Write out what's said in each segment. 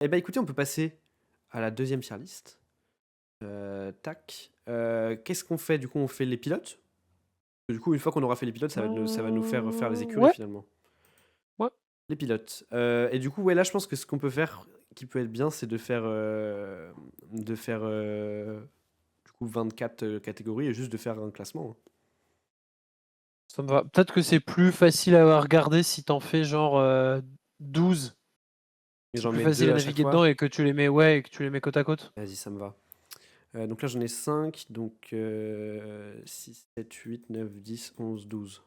Eh ben écoutez, on peut passer à la deuxième tier list. Tac. Qu'est-ce qu'on fait? Du coup, on fait les pilotes. Du coup, une fois qu'on aura fait les pilotes, ça va nous faire faire les écuries Ouais, finalement. ouais. Les pilotes. Et du coup, ouais, là, je pense que ce qu'on peut faire, qui peut être bien, c'est de faire du coup 24 catégories et juste de faire un classement, hein. Ça me va. Peut-être que c'est plus facile à regarder si t'en fais genre 12. Et C'est j'en plus mets facile deux à à chaque naviguer dedans fois. et que tu les mets, ouais, et que tu les mets côte à côte. Vas-y, ça me va. Donc là, j'en ai 5. Donc 6, 7, 8, 9, 10, 11, 12.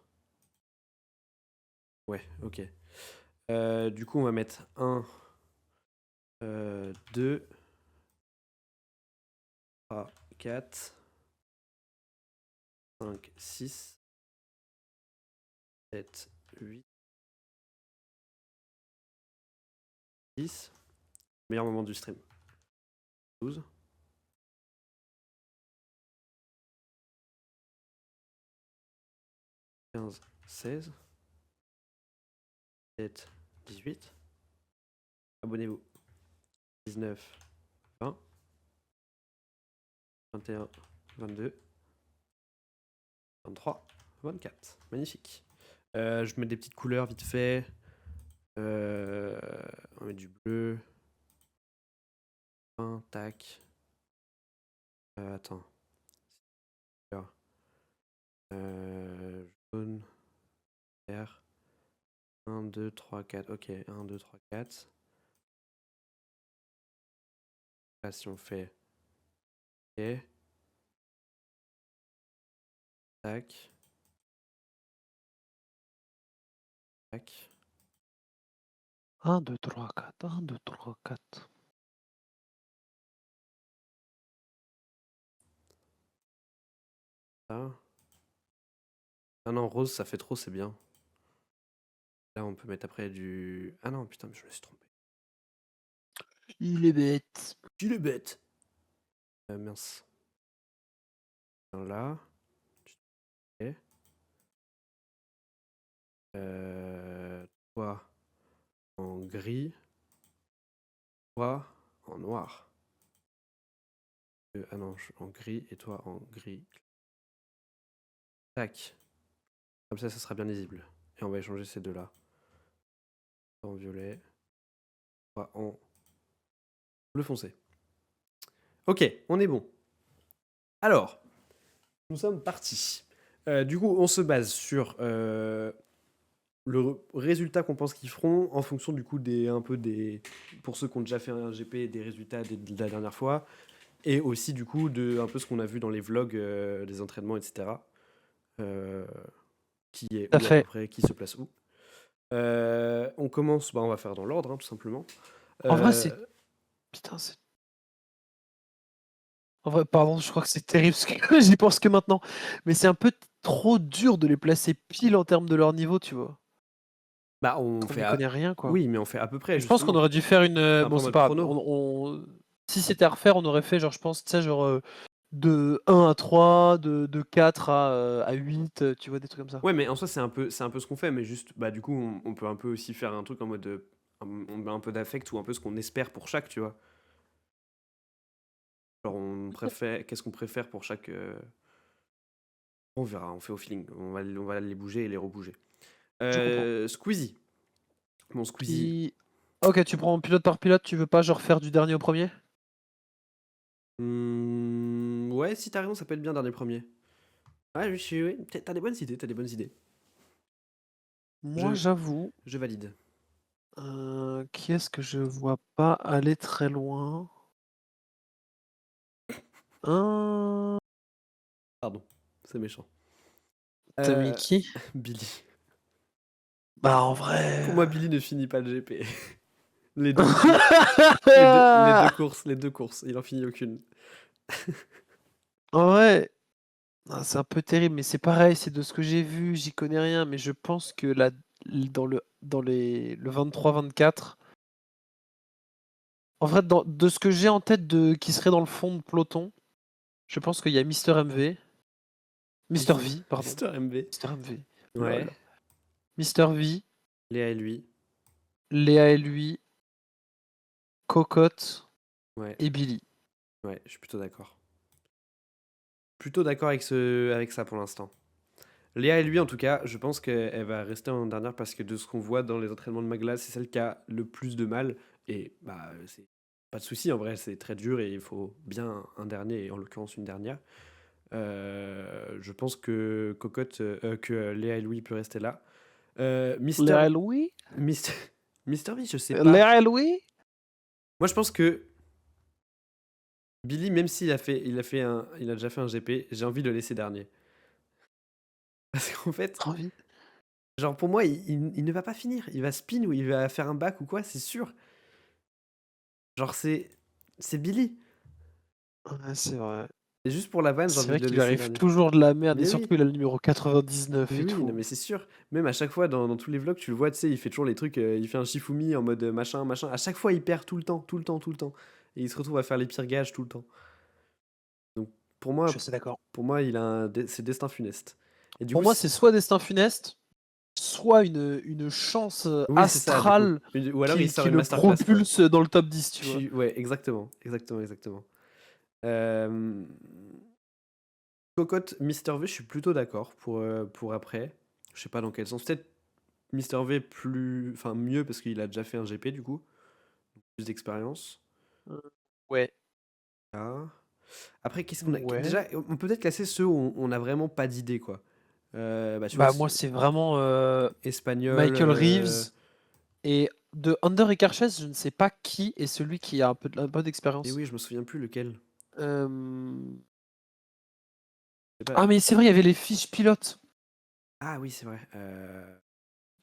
Ouais, ok. Du coup, on va mettre 1, 2, 3, 4, 5, 6, 7, 8, 10. Meilleur moment du stream. 12, 15, 16, 17, 18. Abonnez-vous. 19, 20, 21, 22, 23, 24. Magnifique. Je mets des petites couleurs vite fait. On met du bleu. Tac. Attends. Jaune. Vert. 1, 2, 3, 4. Ok, 1, 2, 3, 4. Là, si on fait. Ok. Tac. Tac. 1, 2, 3, 4. 1, 2, 3, 4. Ça. Ah non, rose, ça fait trop, c'est bien. Là, on peut mettre après du. Ah non, putain, mais je me suis trompé. Il est bête. Tu le bête. Mince. Là. Ok. Toi en gris. Toi en noir. Ah non, en gris et toi en gris. Tac. Comme ça sera bien lisible. Et on va échanger ces deux-là. Toi en violet. Toi en bleu foncé. Ok, on est bon. Alors, nous sommes partis. Du coup, on se base sur le résultat qu'on pense qu'ils feront en fonction du coup pour ceux qui ont déjà fait un GP, des résultats de la dernière fois, et aussi du coup de un peu ce qu'on a vu dans les vlogs des entraînements, etc. Qui est Tout à où à peu fait. près, qui se place où. On commence, on va faire dans l'ordre, hein, tout simplement. En vrai, c'est. Putain, c'est. En vrai, pardon, je crois que c'est terrible parce que j'y pense que maintenant. Mais c'est un peu trop dur de les placer pile en termes de leur niveau, tu vois. Bah, on On fait n'y connaît rien, quoi. oui, mais on fait à peu près, Je pense qu'on justement. aurait dû faire une. C'est un peu Bon, en c'est mode pas grave. chrono. Si c'était à refaire, on aurait fait, genre, je pense, tu sais, genre, de 1 à 3, de 4 à 8, tu vois, des trucs comme ça. Ouais, mais en soi, c'est un peu ce qu'on fait, mais juste, bah, du coup, on peut un peu aussi faire un truc en mode. On met un peu d'affect ou un peu ce qu'on espère pour chaque, tu vois. Genre, qu'est-ce qu'on préfère pour chaque. On verra, on fait au feeling. On va les bouger et les rebouger. Je comprends. Squeezie. Bon, Squeezie. Qui... Ok, tu prends pilote par pilote, tu veux pas, genre, faire du dernier au premier? Ouais, si t'as raison, ça peut être bien dernier premier. Ouais, oui, t'as des bonnes idées, t'as des bonnes idées. Moi, Je, j'avoue, je valide. qui est-ce que je vois pas aller très loin? Hein... Pardon, c'est méchant. T'as mis qui? Billy. Bah, en vrai... Pour moi, Billy ne finit pas le GP. Les deux, les deux courses, il en finit aucune. En vrai, c'est un peu terrible, mais c'est pareil, c'est de ce que j'ai vu, j'y connais rien, mais je pense que là, le 23-24, en vrai, de ce que j'ai en tête qui serait dans le fond de peloton, je pense qu'il y a Mister MV, Mister V, pardon, Mister MV. Mister MV, Ouais. lol, Mister V, Léa et lui. Léa et lui, Cocotte Ouais, et Billy. ouais, je suis plutôt d'accord. Plutôt d'accord avec ça pour l'instant. Léa et lui, en tout cas, je pense qu'elle va rester en dernière parce que de ce qu'on voit dans les entraînements de Magla, c'est celle qui a le plus de mal. Et bah, c'est pas de souci, en vrai, c'est très dur et il faut bien un dernier, et en l'occurrence une dernière. Je pense que que Léa et Louis peut rester là. Mister, Léa et Louis? Mister, Mister V, je sais pas. Léa et Louis? Moi, je pense que Billy, même s'il il a déjà fait un GP, j'ai envie de le laisser dernier. Parce qu'en fait, Trop vite. genre pour moi, il ne va pas finir. Il va spin ou il va faire un back ou quoi, c'est sûr. Genre c'est Billy. Ouais, c'est vrai. Et juste pour la vanne, j'ai C'est envie vrai de le qu'il lui laisser arrive dernier. toujours de la merde et Mais surtout oui, il a le numéro 99 mais et oui, non tout. mais c'est sûr. Même à chaque fois dans tous les vlogs, tu le vois, tu sais, il fait toujours les trucs, il fait un Shifumi en mode machin, machin. À chaque fois, il perd tout le temps, tout le temps, tout le temps. Et il se retrouve à faire les pires gages tout le temps. Donc pour Je moi, suis d'accord. il a c'est destin funeste. Et du Pour coup, moi, c'est soit destin funeste, soit une chance oui, c'est ça, du coup. astrale Ou alors il sort qui une le masterclass, quoi. propulse dans le top 10, tu vois. Ouais, exactement, exactement, exactement. Euh, Cocotte, Mister V, je suis plutôt d'accord pour après. Je sais pas dans quel sens. Peut-être Mister V enfin mieux parce qu'il a déjà fait un GP du coup, plus d'expérience. Euh, Ouais, Ah. Après, qu'est-ce qu'on a ouais. déjà? On peut peut-être classer ceux où on n'a vraiment pas d'idée quoi. Bah tu vois, Bah moi, c'est vraiment espagnol. Michael Reeves et de Under et Karches, je ne sais pas qui est celui qui a un peu Et d'expérience. oui, je me souviens plus lequel. Euh, Je sais pas. Ah mais c'est vrai, il y avait les fiches pilotes. Ah oui, c'est vrai.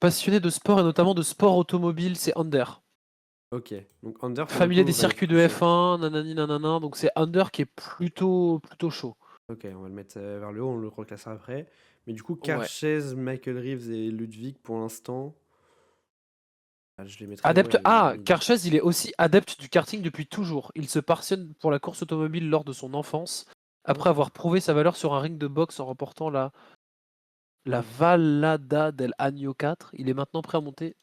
Passionné de sport et notamment de sport automobile, c'est Under. Ok. Donc Under pour le coup, Familier des on va le circuits de pousser. F1, nanani nanana, donc c'est Under qui est plutôt chaud. Ok, on va le mettre vers le haut, on le reclassera après. Mais du coup, Ouais. Carchez, Michael Reeves et Ludwig pour l'instant, ah, je les mettrais Adepte. ouais, Ah, mid. Karchez, il est aussi adepte du karting depuis toujours. Il se passionne pour la course automobile lors de son enfance, après Ok. avoir prouvé sa valeur sur un ring de boxe en remportant la Vallada del Agno 4. Il est maintenant prêt à monter.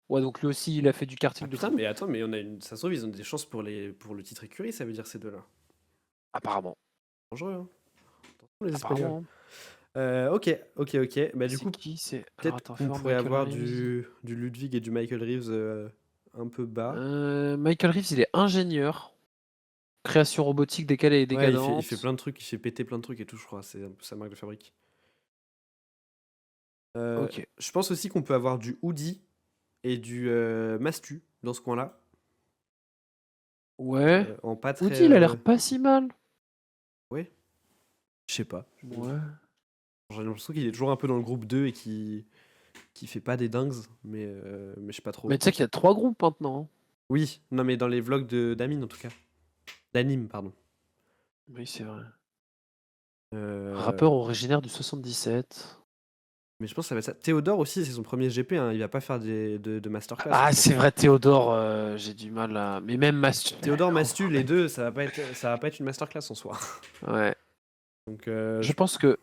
Ouais, donc lui aussi, il a fait du Ah karting de putain, fou. mais attends, mais ça se trouve, ils ont des chances pour le titre écurie, ça veut dire ces deux-là. Apparemment. Dangereux, hein. Attention, les Espagnols. Apparemment. Hein. Ok, ok, ok. Bah du C'est coup, qui? C'est. Alors peut-être attends, on fais voir pourrait Michael avoir Reeves. du Ludwig et du Michael Reeves un peu bas. Michael Reeves, il est ingénieur. Création robotique décalée et Ouais, il fait décadente. plein de trucs, il fait péter plein de trucs et tout, je crois. C'est un peu sa marque de fabrique. Ok. Je pense aussi qu'on peut avoir du Hoodie et du Mastu dans ce coin-là. Ouais. En pas très. Woody, il a l'air pas si mal. Ouais, je sais pas. Ouais. J'ai l'impression qu'il est toujours un peu dans le groupe 2 et qui fait pas des dingues, mais je sais pas Mais trop. tu sais qu'il y a 3 groupes maintenant. Hein. Oui, non, mais dans les vlogs d'Amine en tout cas. D'Anime, pardon. Oui, c'est vrai. Euh, Rappeur originaire du 77. mais je pense que ça va être ça. Théodore aussi, c'est son premier GP, hein, il va pas faire de masterclass, hein, Ah, je c'est pense. vrai, Théodore, j'ai du mal à. Mais même Mastu. Théodore, Mastu, les deux, ça va pas être une masterclass en soi. Ouais. Donc, Je pense que.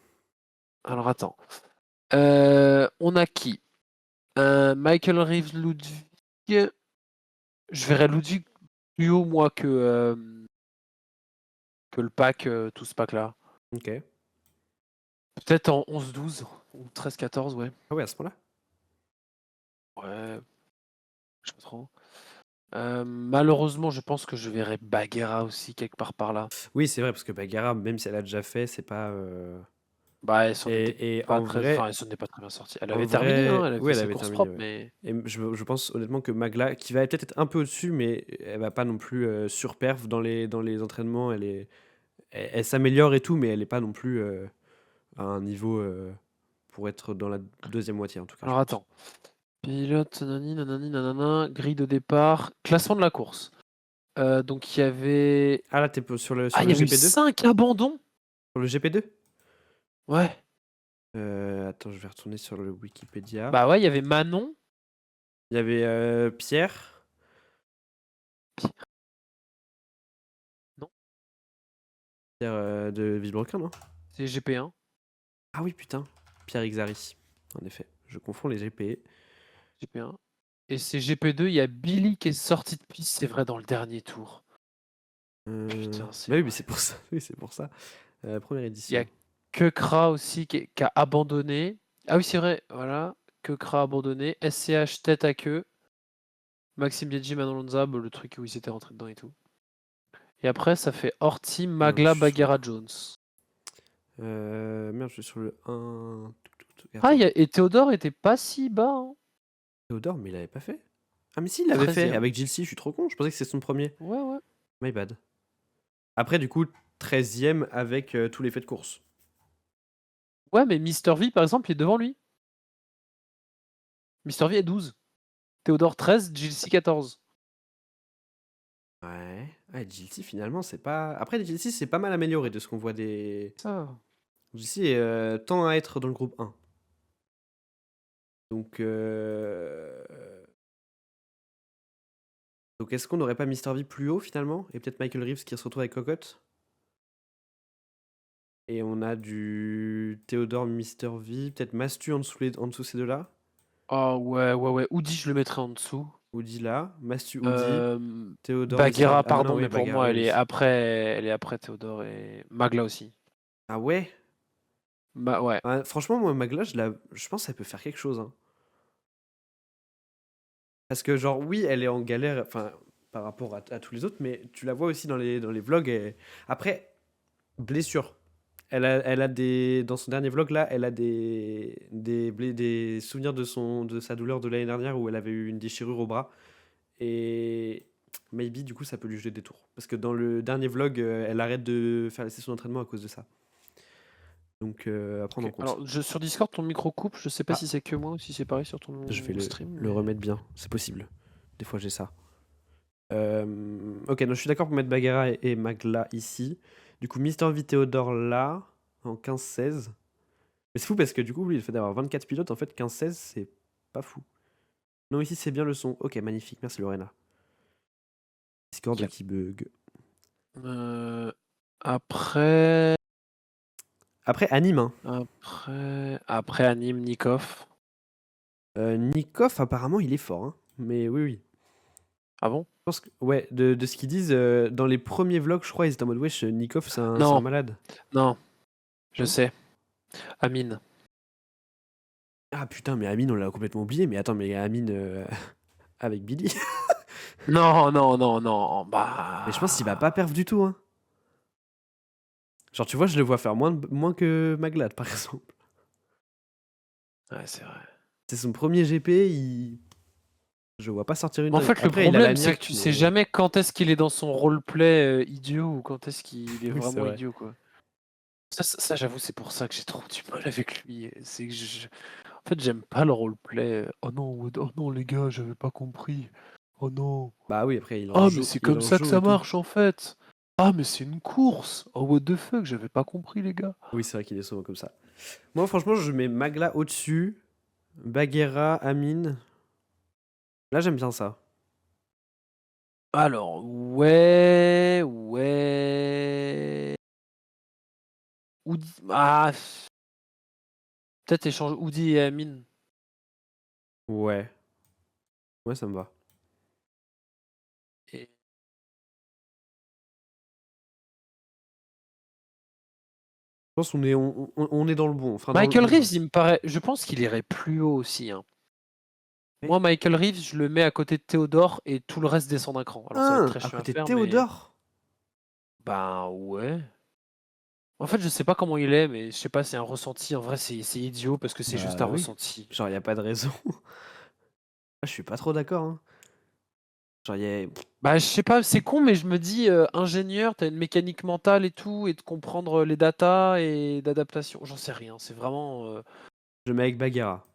Alors attends. On a qui? Michael Reeves, Ludwig. Je verrais Ludwig plus haut, moi, que le pack, tout ce pack-là. ok. Peut-être en 11-12 ou 13-14, ouais. Ah ouais, à ce point-là. Ouais, je sais pas trop. Malheureusement, je pense que je verrai Bagheera aussi quelque part par là. Oui, c'est vrai, parce que Bagheera, même si elle a déjà fait, c'est pas. Bah, elle s'en était Et pas très, enfin, elle s'en est pas très bien sortie. Elle avait terminé, hein, elle avait oui, fait elle ses avait courses terminé, propres, ouais. mais Et je pense honnêtement que Magla, qui va peut-être être un peu au-dessus, mais elle va pas non plus surperf dans les entraînements. Elle s'améliore et tout, mais elle est pas non plus à un niveau pour être dans la deuxième moitié, en tout cas, je alors pense. attends. Pilote, nanani, nanani, nanana, grille de départ, classement de la course. Donc il y avait, Ah là, sur ah, il le y avait eu GP2? 5 abandons. Sur le GP2? Ouais. Attends, je vais retourner sur le Wikipédia. Bah ouais, il y avait Manon. Il y avait Pierre. Non, Pierre de Villebrequin, non? c'est GP1. Ah oui, putain. Pierre Xari. En effet, je confonds les GP. GP1. Et c'est GP2, il y a Billy qui est sorti de piste, c'est vrai, dans le dernier tour. Putain, c'est Bah oui, mais vrai. c'est pour ça. Oui, c'est pour ça. Première Il y a édition. Kekra aussi qui a abandonné. Ah oui, c'est vrai, voilà. Kekra a abandonné. SCH tête à queue. Maxime Biaggi, Manon Lanza, le truc où il s'était rentré dedans et tout. Et après, ça fait Horty, Merde, Magla, Bagheera, Jones. Merde, je suis sur le 1. Ah, Attends. et Théodore était pas si bas, hein. Théodore, mais il l'avait pas fait? Ah, mais si, il l'avait fait 13e. avec Gilles, je suis trop con. Je pensais que c'était son premier. Ouais, ouais. My bad. Après, du coup, 13e avec tous les faits de course. Ouais, mais Mister V, par exemple, il est devant lui. Mister V est 12. Théodore 13, Gilles 14. Ouais. Ouais, Gilles, finalement, c'est pas. Après, Gilles, c'est pas mal amélioré de ce qu'on voit des. Ça. Gilles tend à être dans le groupe 1. Donc, Donc est-ce qu'on n'aurait pas Mister V plus haut finalement? Et peut-être Michael Reeves qui se retrouve avec Cocotte? Et on a du Théodore Mister V, peut-être Mastu en dessous, en dessous ces deux-là? Ah ouais, ouais, ouais. Oudi, je le mettrais en dessous. Oudi là, Mastu Oudi, Théodore Mister V. Bagheera, Ah bah non, pardon, oui, mais pour Bagheera, moi, oui, oui. elle est après Théodore et Magla aussi. Ah ouais? Bah ouais. Ah, franchement, moi, Magla, je pense qu'elle peut faire quelque chose, hein. Parce que, genre, oui, elle est en galère, enfin, par rapport à tous les autres, mais tu la vois aussi dans les vlogs. Après, blessure. Elle a des. Dans son dernier vlog, là, elle a des souvenirs de sa douleur de l'année dernière où elle avait eu une déchirure au bras. Et maybe, du coup, ça peut lui jeter des tours. Parce que dans le dernier vlog, elle arrête de faire les sessions d'entraînement à cause de ça. Donc, à prendre en Ok. compte. Alors, sur Discord, ton micro coupe. Je sais pas Ah, si c'est que moi ou si c'est pareil sur je vais ton stream. le Mais... remettre bien. C'est possible. Des fois, j'ai ça. Ok, donc je suis d'accord pour mettre Bagheera et Magla ici. Du coup, Mister V Théodore là, en 15-16. Mais c'est fou parce que du coup, lui, le fait d'avoir 24 pilotes, en fait, 15-16, c'est pas fou. Non, ici, c'est bien le son. Ok, magnifique. Merci, Lorena. Discord Ok. qui bug. Après... Après, anime, hein. Après Anime, Nikov. Nikov, apparemment, il est fort, hein. Mais oui, oui. Ah bon? Je pense que, ouais, de ce qu'ils disent, dans les premiers vlogs, je crois, ils étaient en mode, wesh, Nikov, c'est un Non, malade. non, je Non? sais. Amine. Ah putain, mais Amine, on l'a complètement oublié. Mais attends, mais Amine avec Billy. Non, non, non, non. Mais je pense qu'il va pas Bah... perf du tout, hein. Genre, tu vois, je le vois faire moins que Maglad, par exemple. Ouais, c'est vrai. C'est son premier GP, je vois pas sortir une En dingue. fait, le Après, il a la problème, c'est que niaque, tu sais mais. jamais quand est-ce qu'il est dans son roleplay idiot ou quand est-ce qu'il est Oui, c'est vraiment vrai. idiot, quoi. Ça, j'avoue, c'est pour ça que j'ai trop du mal avec lui. C'est que en fait, j'aime pas le roleplay. Oh non, oh non, les gars, j'avais pas compris. Oh non. Bah oui, après, Ah, mais c'est il comme en ça que joue ça et tout. marche, en fait. Ah, mais c'est une course. Oh, what the fuck, j'avais pas compris, les gars. Oui, c'est vrai qu'il est souvent comme ça. Moi, franchement, je mets Magla au-dessus. Bagheera, Amine. Là, j'aime bien ça. Alors, ouais, ouais. Oudi... Ah, peut-être échange Oudi et Amine. Ouais. Ouais, ça me va. Et... Je pense qu'on est, on est dans le bon. Enfin, dans Michael le. Reeves, il me paraît. Je pense qu'il irait plus haut aussi, hein. Mais Moi, Michael Reeves, je le mets à côté de Théodore et tout le reste descend d'un cran. Alors, ça va être très À chiant à côté de faire, mais. Théodore. Ben ouais. En fait, je sais pas comment il est, mais je sais pas, c'est un ressenti. En vrai, c'est idiot parce que c'est juste un Bah oui. ressenti. Genre, y a pas de raison. Ah, je suis pas trop d'accord, hein. Genre, Bah, je sais pas, c'est con, mais je me dis, ingénieur, t'as une mécanique mentale et tout, et de comprendre les datas et d'adaptation. J'en sais rien, c'est vraiment. je mets avec Bagheera.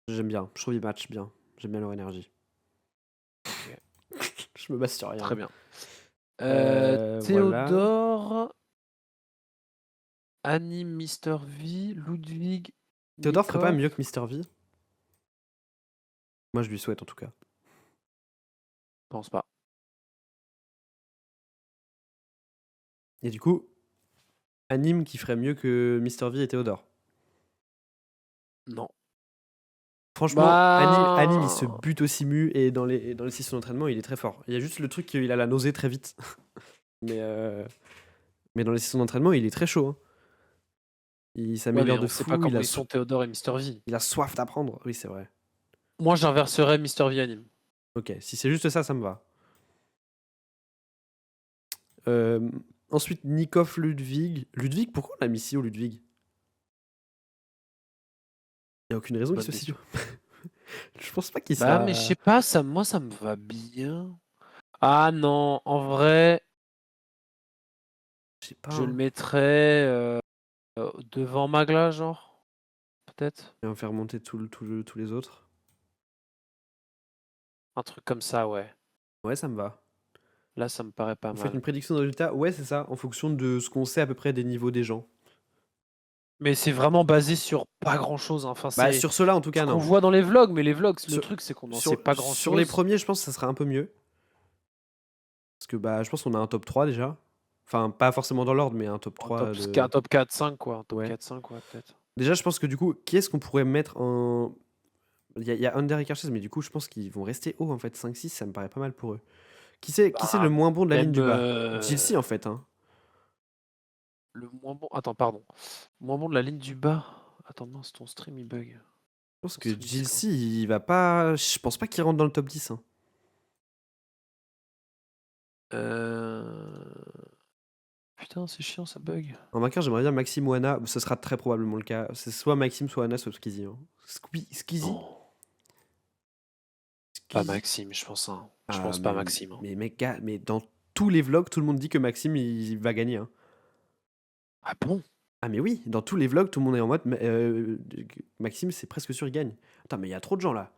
J'aime bien. Je trouve qu'il match bien. J'aime bien leur énergie. Ok, Je me base sur rien. très bien. Voilà. Théodore, Anime, Mister V, Ludwig, Théodore ferait pas Nikov. mieux que Mister V? Moi, je lui souhaite en tout cas. Pense pas. Et du coup, anime qui ferait mieux que Mister V et Théodore. Non. Franchement, Anim, il se Bah. bute au simu et dans les sessions d'entraînement, il est très fort. Il y a juste le truc qu'il a la nausée très vite. mais, mais dans les sessions d'entraînement, il est très chaud, hein. Il Ouais, mais s'améliore de on sait pas fou, comment ils sont Théodore et Mister V. il a soif d'apprendre. Oui, c'est vrai. Moi, j'inverserais Mister V Anime. Ok, si c'est juste ça, ça me va. Euh, Ensuite, Nikov Ludwig. Ludwig, pourquoi on l'a mis si haut, Ludwig? Il n'y a aucune raison qu'il Bonne soit si question. haut. Je pense pas qu'il Bah, mais je sais sera. pas, moi, ça me va bien. Ah non, en vrai, Je sais pas, je le hein. mettrais devant Magla, genre, peut-être. Et on va faire monter tous les autres. Un truc comme ça, ouais. Ouais, ça me va. Là, ça me paraît pas Vous faites une mal. prédiction de résultat? Ouais, c'est ça, en fonction de ce qu'on sait à peu près des niveaux des gens. Mais c'est vraiment basé sur pas grand-chose, hein. Enfin, Bah, c'est sur ceux-là, en tout ce cas, qu'on non. voit dans les vlogs, mais les vlogs, le Sur, truc, c'est qu'on en sait pas sur les grand-chose. premiers, je pense que ça serait un peu mieux. Parce que bah, je pense qu'on a un top 3 déjà. Enfin, pas forcément dans l'ordre, mais un top 3 Un top 4-5, quoi. Un top Ouais. 4-5, ouais, peut-être. Déjà, je pense que du coup, qui est-ce qu'on pourrait mettre en. Il y a Under et Karches, mais du coup, je pense qu'ils vont rester haut en fait. 5-6, ça me paraît pas mal pour eux. Qui c'est Bah, le moins bon de la ligne même du bas? Jilcy en fait, hein. le moins bon. Attends, pardon. Moins bon de la ligne du bas. Attends, mince, ton stream il bug. Je pense Ton que stream Discord. Jilcy, il va pas. Je pense pas qu'il rentre dans le top 10, hein. Putain, c'est chiant, ça bug. En vainqueur, j'aimerais bien Maxime ou Anna. Ce sera très probablement le cas. C'est soit Maxime, soit Anna, soit Squeezie, hein. Squeezie? Non, pas Squeezie? Maxime, je pense. Hein. Je Ah, pense pas Maxime. Hein. mais mec, gars, mais dans tous les vlogs, tout le monde dit que Maxime, il va gagner, hein. Ah bon? Ah mais oui, dans tous les vlogs, tout le monde est en mode Maxime, c'est presque sûr, il gagne. Attends, mais il y a trop de gens là.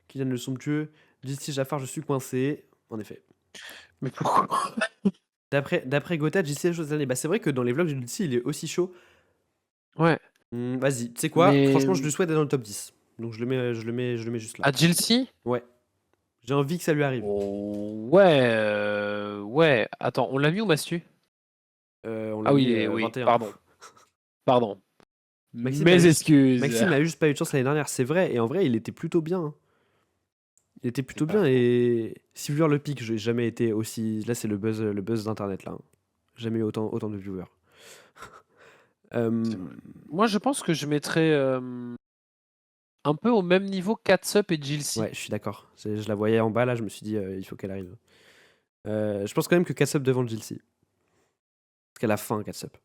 Kylian le somptueux, JC Jaffar, je suis coincé. En effet. Mais pourquoi? D'après Gotha, JC José, bah c'est vrai que dans les vlogs de JC, il est aussi chaud. Ouais, Vas-y, tu sais quoi? mais Franchement, je lui souhaite d'être dans le top 10. Donc je le mets juste là. à Jilcy? Ouais. J'ai envie que ça lui arrive. Oh, ouais, ouais. Attends, on l'a mis ou Mastu? On l'a Ah mis oui, oui, 21. pardon. Pardon. Maxime a Mes juste, excuses. Maxime a juste pas eu de chance l'année dernière, c'est vrai. Et en vrai, il était plutôt bien, hein. Il était C'est plutôt pas bien. faux. Et Silver le pic, j'ai jamais été aussi. Là, c'est le buzz d'internet là, hein. Jamais eu autant de viewers. C'est vrai. Moi, je pense que je mettrais un peu au même niveau Catsup et Jilcy. Ouais, je suis d'accord. Je la voyais en bas là, je me suis dit, il faut qu'elle arrive. Je pense quand même que Catsup devant Jilcy. Parce qu'elle a faim, Catsup.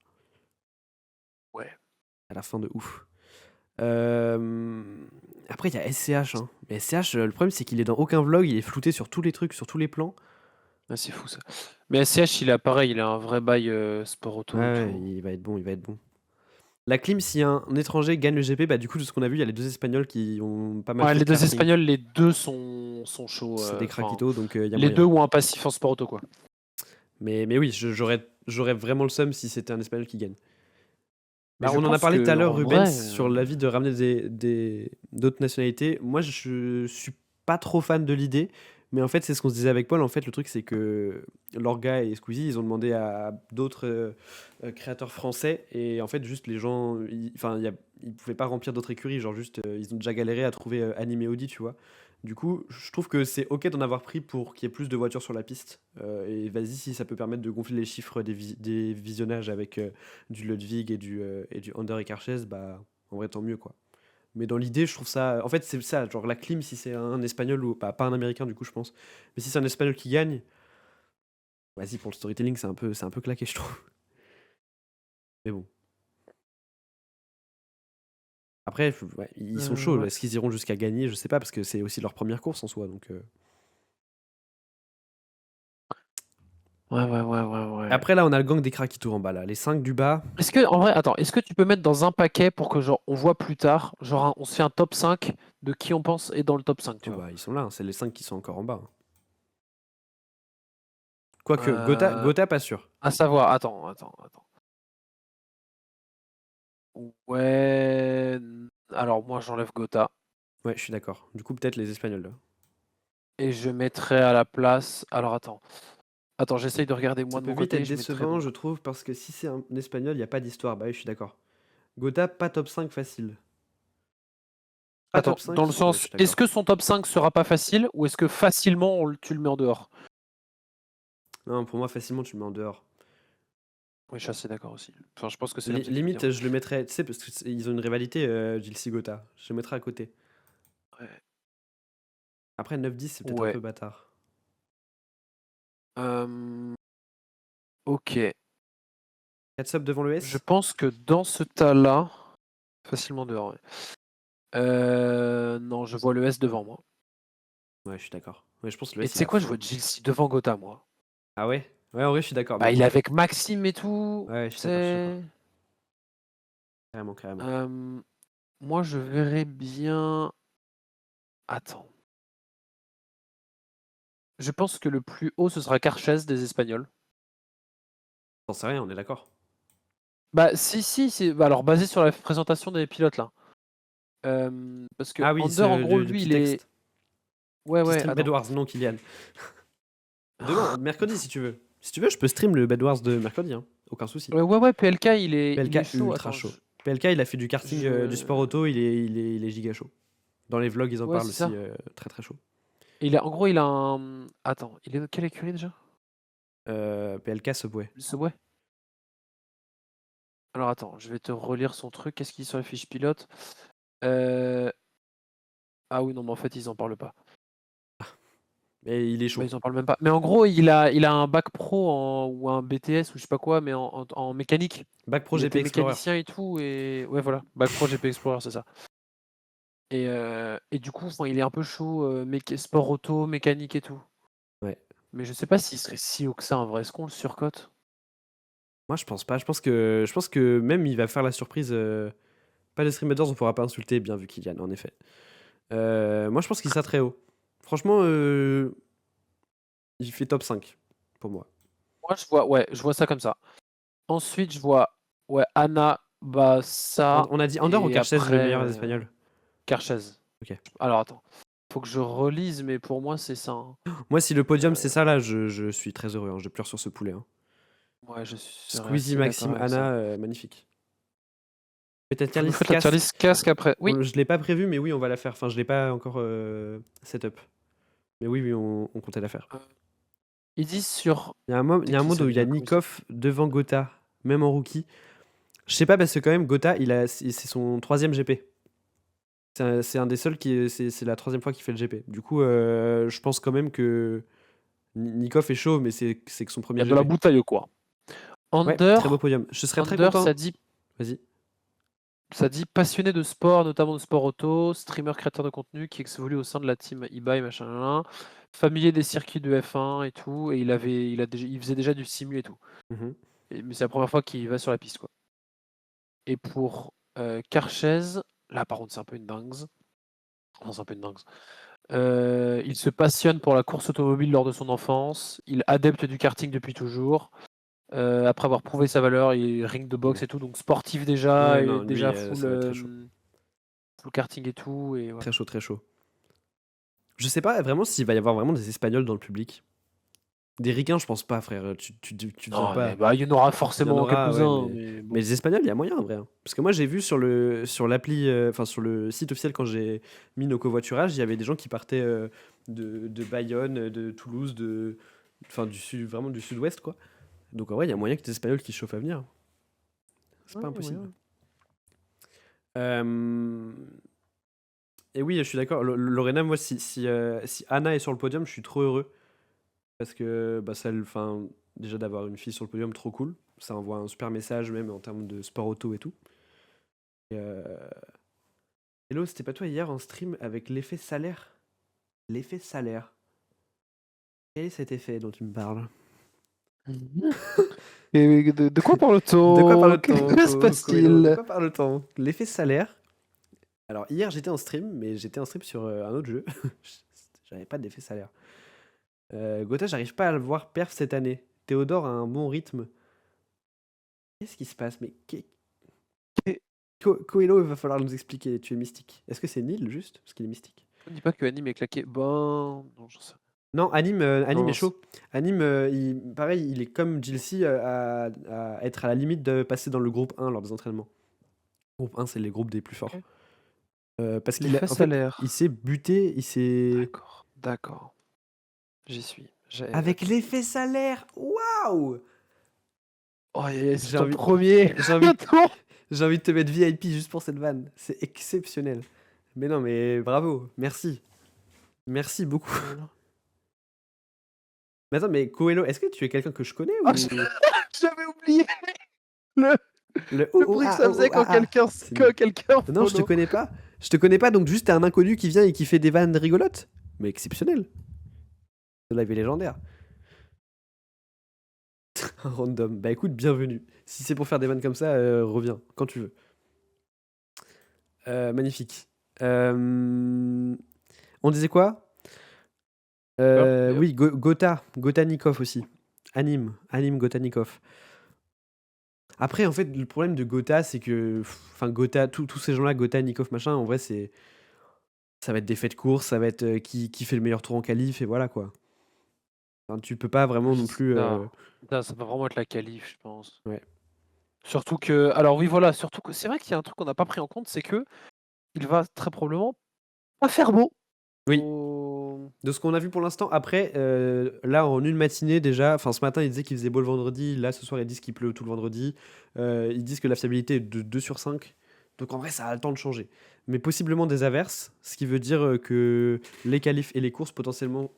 Ouais. Elle a faim de ouf. Après, il y a SCH, hein. Mais SCH, le problème, c'est qu'il est dans aucun vlog, il est flouté sur tous les trucs, sur tous les plans. Ah, c'est fou ça. Mais SCH, il a pareil, il a un vrai bail sport auto et Ouais, tout. il va être bon, il va être bon. La clim, si un étranger gagne le GP, bah du coup, de ce qu'on a vu, il y a les 2 Espagnols qui ont pas mal Ouais, fait les de deux karting. Espagnols, les deux sont chauds. C'est des Enfin, craquitos, donc il y a les moyen. deux ont un passif en sport auto, quoi. Mais oui, j'aurais vraiment le seum si c'était un Espagnol qui gagne. Mais Bah, je on en a pense parlé tout que à l'heure, en Rubens, vrai, sur l'avis de ramener d'autres nationalités. Moi, je suis pas trop fan de l'idée, mais en fait, c'est ce qu'on se disait avec Paul. En fait, le truc, c'est que Lorga et Squeezie, ils ont demandé à d'autres créateurs français, et en fait, juste les gens, enfin, ils pouvaient pas remplir d'autres écuries, genre juste, ils ont déjà galéré à trouver Anime et Audi, tu vois. Du coup, je trouve que c'est ok d'en avoir pris pour qu'il y ait plus de voitures sur la piste. Et vas-y, si ça peut permettre de gonfler les chiffres des visionnages avec du Ludwig et du Under et Karches, bah en vrai tant mieux quoi. Mais dans l'idée, je trouve ça. En fait, c'est ça, genre la clim, si c'est un espagnol ou pas un américain du coup, je pense. Mais si c'est un espagnol qui gagne, vas-y, pour le storytelling, c'est un peu claqué, je trouve. Mais bon. Après, ouais, ils sont chauds. ouais. Est-ce qu'ils iront jusqu'à gagner? Je sais pas, parce que c'est aussi leur première course en soi. Donc, Ouais. après, là, on a le gang des Krakitours en bas, là. Les 5 du bas. Est-ce que, en vrai, attends, est-ce que tu peux mettre dans un paquet pour que, genre, on voit plus tard, genre, on se fait un top 5 de qui on pense est dans le top 5, tu Oh vois? bah, ils sont là, hein. C'est les 5 qui sont encore en bas, hein. Quoique, Euh, Gotha, pas sûr. à savoir, attends. Ouais. Alors, moi, j'enlève Gotha. Ouais, je suis d'accord. Du coup, peut-être les Espagnols, là. Et je mettrai à la place. Alors, attends. Attends, j'essaye de regarder Ça moi de peut mon vite côté. être Je mettrai décevant, donc. je trouve, parce que si c'est un Espagnol, il n'y a pas d'histoire. Bah oui, je suis d'accord. Gotha, pas top 5 facile. Pas Attends, top 5? dans le Ouais, je sens, suis est-ce d'accord. que son top 5 sera pas facile ou est-ce que facilement tu le mets en dehors? Non, pour moi, facilement, tu le mets en dehors. Oui, je suis assez d'accord aussi. Enfin, je pense que c'est comme ça qu'il faut Limite, dire. je le mettrais, tu sais, parce qu'ils ont une rivalité, Gilles Gotha. Je le mettrais à côté. Ouais. Après, 9-10, c'est peut-être un Ouais. peu bâtard. Ok. 4 subs devant le Je S? pense que dans ce tas-là, facilement dehors. Ouais. Non, je vois le S devant moi. Ouais, je suis d'accord. Ouais, je pense que le Et S, tu il sais a quoi, je fond. vois Gilles devant Gotha, moi. Ah ouais? Ouais, en vrai, je suis d'accord. Bah, Mais... il est avec Maxime et tout. Ouais, je Tu suis d'accord, je suis d'accord. sais. Carrément, carrément. Moi, je verrais bien. Attends. Je pense que le plus haut, ce sera Carchez des Espagnols. T'en sais rien, on est d'accord. Bah, si, c'est bah, alors basé sur la présentation des pilotes là. Parce que Ah oui, Under, en gros, le lui, petit il est. texte. Ouais, Qui ouais, stream attends. Bedwars, non Kylian. Demain, mercredi, si tu veux. Si tu veux, je peux stream le Bedwars de mercredi, hein. Aucun souci. Ouais, PLK, il est PLK chaud. ultra Attends, chaud. PLK, il a fait du karting, du sport auto, il est giga chaud. Dans les vlogs, ils en Ouais, parlent c'est aussi, ça. très très chaud. En gros, il a un. Attends, il est de quelle écurie déjà? PLK Subway. Le Subway. Alors attends, je vais te relire son truc. Qu'est-ce qu'il y a sur la fiche pilote? Ah oui, non, mais en fait, ils en parlent pas. Mais il est Bah, chaud. ils en parlent même pas. Mais en gros, il a un bac pro ou un BTS ou je sais pas quoi, mais en mécanique. Bac Pro Il GP était Explorer. mécanicien et tout. Et ouais, voilà. Bac pro GP Explorer, c'est ça. Et du coup, enfin, il est un peu chaud, sport auto, mécanique et tout. Ouais. Mais je sais pas s'il serait si haut que ça en vrai. Est-ce qu'on le surcote? Moi, je pense pas. Je pense que même il va faire la surprise. Pas de Stream Bedwars, on pourra pas insulter, bien vu Kylian, en effet. Moi, je pense qu'il sera très haut. Franchement, il fait top 5 pour moi. Moi, je vois ça comme ça. Ensuite, je vois Anna, ça. On a dit Under ou Et Carchez le après, meilleur espagnol? Carchez. Ok. Alors attends. Faut que je relise, mais pour moi, c'est ça, hein. Moi, si le podium c'est ça, là, je suis très heureux, hein. Je pleure sur ce poulet, hein. Ouais, je serais Squeezie, assez d'accord Maxime, avec ça. Anna, magnifique. Peut-être Faut nous Carlis faire la tier casque. list casque après. Oui. Je l'ai pas prévu, mais oui, on va la faire. Enfin, je l'ai pas encore setup. Mais oui, on comptait la faire. Ils disent sur. Il y a C'est un qui monde ça où il y a déjà? Comment ça? Nikov devant Gotha, même en rookie. Je sais pas parce que quand même Gotha, c'est son 3e GP. C'est un des seuls qui c'est la 3e fois qu'il fait le GP. Du coup, je pense quand même que Nikov est chaud, mais c'est que son Il y premier a de la GP. bouteille, quoi. Ouais, très beau Under, podium. Je serais très Under, content. Vas-y. ça dit passionné de sport, notamment de sport auto, streamer créateur de contenu qui évolue au sein de la team e-buy, machin, là, familier des circuits de F1 et tout, et il faisait déjà du simu et tout. Mhm. Mais c'est la première fois qu'il va sur la piste, quoi. Et pour Carchez, là par contre c'est un peu une dingue. Non, c'est un peu une dingue. Il se passionne pour la course automobile lors de son enfance. Il adepte du karting depuis toujours. Après avoir prouvé sa valeur, il ring de boxe Ouais. et tout, donc sportif déjà, Ouais, et non, lui, déjà full, ça va être très chaud. full karting et tout. Et voilà. Très chaud, très chaud. Je sais pas vraiment s'il va y avoir vraiment des Espagnols dans le public. Des Ricains, je pense pas, frère. Tu deviens Non, mais, pas. bah, il y en aura Il y en forcément aura, ouais, quelques-uns, mais. mais Mais bon. les Espagnols, il y a moyen, en vrai, hein. Parce que moi, j'ai vu sur l'appli, enfin, sur le site officiel, quand j'ai mis nos covoiturages, il y avait des gens qui partaient de Bayonne, de Toulouse, enfin, vraiment du sud-ouest, quoi. Donc, en vrai, il y a moyen que des Espagnols qui se chauffent à venir. C'est Ouais, pas il y a moyen. impossible. Euh, Et oui, je suis d'accord. Lorena, moi, si Anna est sur le podium, je suis trop heureux. Parce que bah, enfin, déjà d'avoir une fille sur le podium, trop cool. Ça envoie un super message, même en termes de sport auto et tout. Et, Hello, c'était pas toi hier en stream avec l'effet salaire? L'effet salaire. Quel est cet effet dont tu me parles? Et de quoi De quoi parle-t-on? parle-t-on, Que se Coelho? De passe-t-il? quoi parle-t-on? L'effet salaire. Alors, hier, j'étais en stream, mais j'étais en stream sur un autre jeu. J'avais pas d'effet salaire. Gotha, j'arrive pas à le voir perf cette année. Théodore a un bon rythme. Qu'est-ce qui se passe? Mais Coelho, il va falloir nous expliquer. Tu es mystique. Est-ce que c'est Nil juste? Parce qu'il est mystique. On dit pas que Anime est claqué. Bon, non, j'en sais rien. Non, Anime est Non, chaud. Anime, pareil, il est comme Jilcy à être à la limite de passer dans le groupe 1 lors des entraînements. Groupe 1, c'est les groupes des plus forts. Ok. Parce qu'il a, L'effet en fait, salaire. il s'est buté, il s'est. D'accord. J'y suis. Avec Ok. l'effet salaire, waouh! Oh, c'est J'ai ton envie, premier. j'ai envie, Attends. j'ai envie de te mettre VIP juste pour cette vanne. C'est exceptionnel. Mais non, mais bravo, merci. Merci beaucoup. Voilà. Mais attends, mais Coelho, est-ce que tu es quelqu'un que je connais Ah, ou. j'avais oublié le, Le le bruit que ça faisait quand quelqu'un C'est quand nul. quelqu'un Non, je te follow. connais pas. Je te connais pas, donc juste t'es un inconnu qui vient et qui fait des vannes rigolotes. Mais exceptionnel. Ce live est légendaire. Un random. Bah écoute, bienvenue. Si c'est pour faire des vannes comme ça, reviens quand tu veux. Magnifique. On disait quoi? Yep. Oui, Gotanikov aussi. Anime Gotanikov. Après, en fait, le problème de Gotha, c'est que. Enfin, Gotha, tous ces gens-là, Gotanikov, machin, en vrai, c'est. Ça va être des faits de course, ça va être qui fait le meilleur tour en qualif, et voilà quoi. Enfin, tu peux pas vraiment non plus. Ça va vraiment être la qualif, je pense. Ouais. Surtout que, alors oui, voilà, surtout que c'est vrai qu'il y a un truc qu'on n'a pas pris en compte, c'est que il va très probablement pas faire beau. Oui. au- De ce qu'on a vu pour l'instant, après, là en une matinée déjà, enfin ce matin ils disaient qu'il faisait beau le vendredi, là ce soir ils disent qu'il pleut tout le vendredi, ils disent que la fiabilité est de 2 sur 5, donc en vrai ça a le temps de changer. Mais possiblement des averses, ce qui veut dire que les qualifs et les courses potentiellement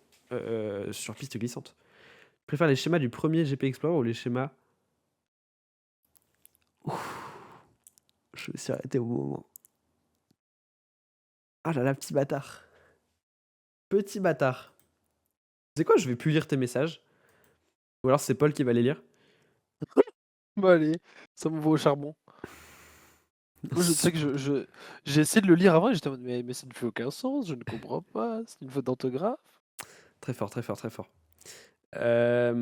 sur piste glissante. Je préfère les schémas du premier GP Explorer ou les schémas... Ouf, je me suis arrêté au bon moment. Ah là là, petit bâtard. Petit bâtard. Tu sais quoi, je vais plus lire tes messages. Ou alors c'est Paul qui va les lire. Bah allez, ça me vaut au charbon. Moi, tu sais que j'ai essayé de le lire avant et j'étais en mode, mais ça ne fait aucun sens, je ne comprends pas, c'est une faute d'orthographe. Très fort, très fort, très fort. Ça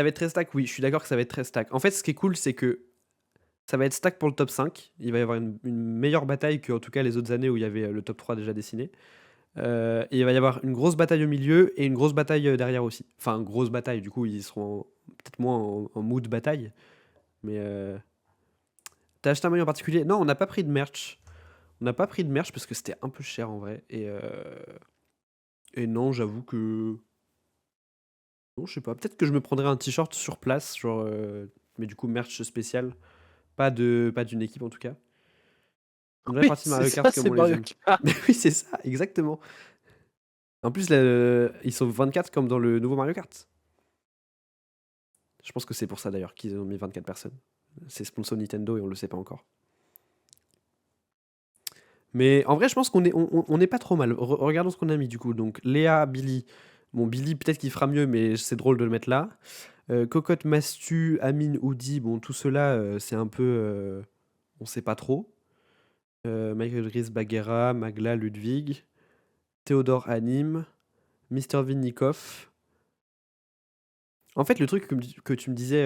va être très stack, oui, je suis d'accord que ça va être très stack. En fait, ce qui est cool, c'est que ça va être stack pour le top 5. Il va y avoir une meilleure bataille que, en tout cas, les autres années où il y avait le top 3 déjà dessiné. Et il va y avoir une grosse bataille au milieu et une grosse bataille derrière aussi. Enfin, grosse bataille, du coup, ils seront peut-être moins en mood bataille. Mais t'as acheté un maillot en particulier? Non, on n'a pas pris de merch. On n'a pas pris de merch parce que c'était un peu cher en vrai. Et non, j'avoue que. Non, je sais pas. Peut-être que je me prendrais un t-shirt sur place, genre, mais du coup, merch spécial. Pas d'une équipe en tout cas. Une vraie Oui, partie c'est Mario Kart ça, comme c'est on les Mario aime. Kart. Mais oui, c'est ça, exactement. En plus, ils sont 24 comme dans le nouveau Mario Kart. Je pense que c'est pour ça d'ailleurs qu'ils ont mis 24 personnes. C'est sponsor Nintendo et on le sait pas encore. Mais en vrai, je pense on est pas trop mal. Regardons ce qu'on a mis du coup. Donc Léa, Billy. Bon, Billy, peut-être qu'il fera mieux, mais c'est drôle de le mettre là. Cocotte, Mastu, Amine, Oudi. Bon, tout cela, c'est un peu. On sait pas trop. Michael Gris, Baguera, Magla, Ludwig. Théodore, Anime. Mister Vinnikov. En fait, le truc que tu me disais,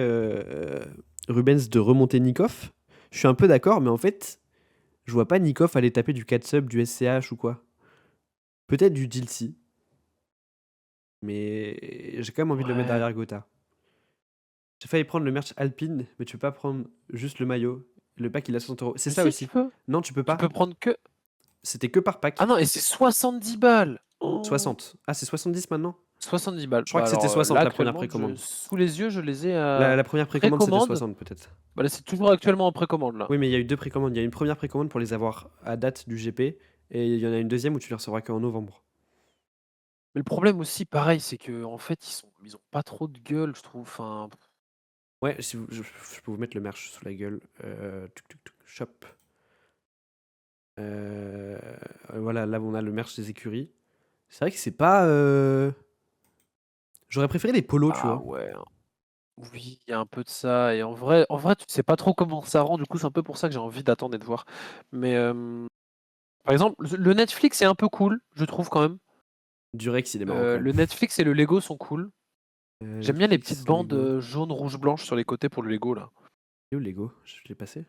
Rubens, de remonter Nikov, je suis un peu d'accord, mais en fait, je vois pas Nikov aller taper du 4 sub, du SCH ou quoi. Peut-être du Dilsey. Mais j'ai quand même envie de le mettre Ouais. derrière Gotha. J'ai failli prendre le merch Alpine, mais tu peux pas prendre juste le maillot. Le pack, il a 60 euros. C'est Mais ça si, tu aussi. peux. Non, tu peux Tu peux pas. prendre que. C'était que par Ah pack. non, et c'est 70 balles. Oh. 60. Ah, c'est 70 maintenant? 70 balles. Je crois Bah que c'était alors 60 là, la première actuellement, précommande. sous les yeux, je les ai La, à la première précommande, c'était précommande. 60 peut-être. Bah là, c'est toujours actuellement en précommande là. Oui, mais il y a eu deux précommandes. Il y a une première précommande pour les avoir à date du GP, et il y en a une deuxième où tu les recevras qu'en novembre. Mais le problème aussi, pareil, c'est que en fait, ils ont pas trop de gueule, je trouve. Enfin, Ouais, si je peux vous mettre le merch sous la gueule. Shop. Euh, voilà, là on a le merch des écuries. C'est vrai que c'est pas. J'aurais préféré des polos, tu ah vois. ouais, hein. Oui, il y a un peu de ça. Et en vrai, tu sais pas trop comment ça rend. Du coup, c'est un peu pour ça que j'ai envie d'attendre et de voir. Mais par exemple, le Netflix est un peu cool, je trouve quand même. Durex, il est marrant quand même. Le Netflix et le Lego sont cool. J'aime bien les petites Netflix, bandes Lego. jaunes, rouges, blanches sur les côtés pour le Lego là. Et où le Lego? Je l'ai passé.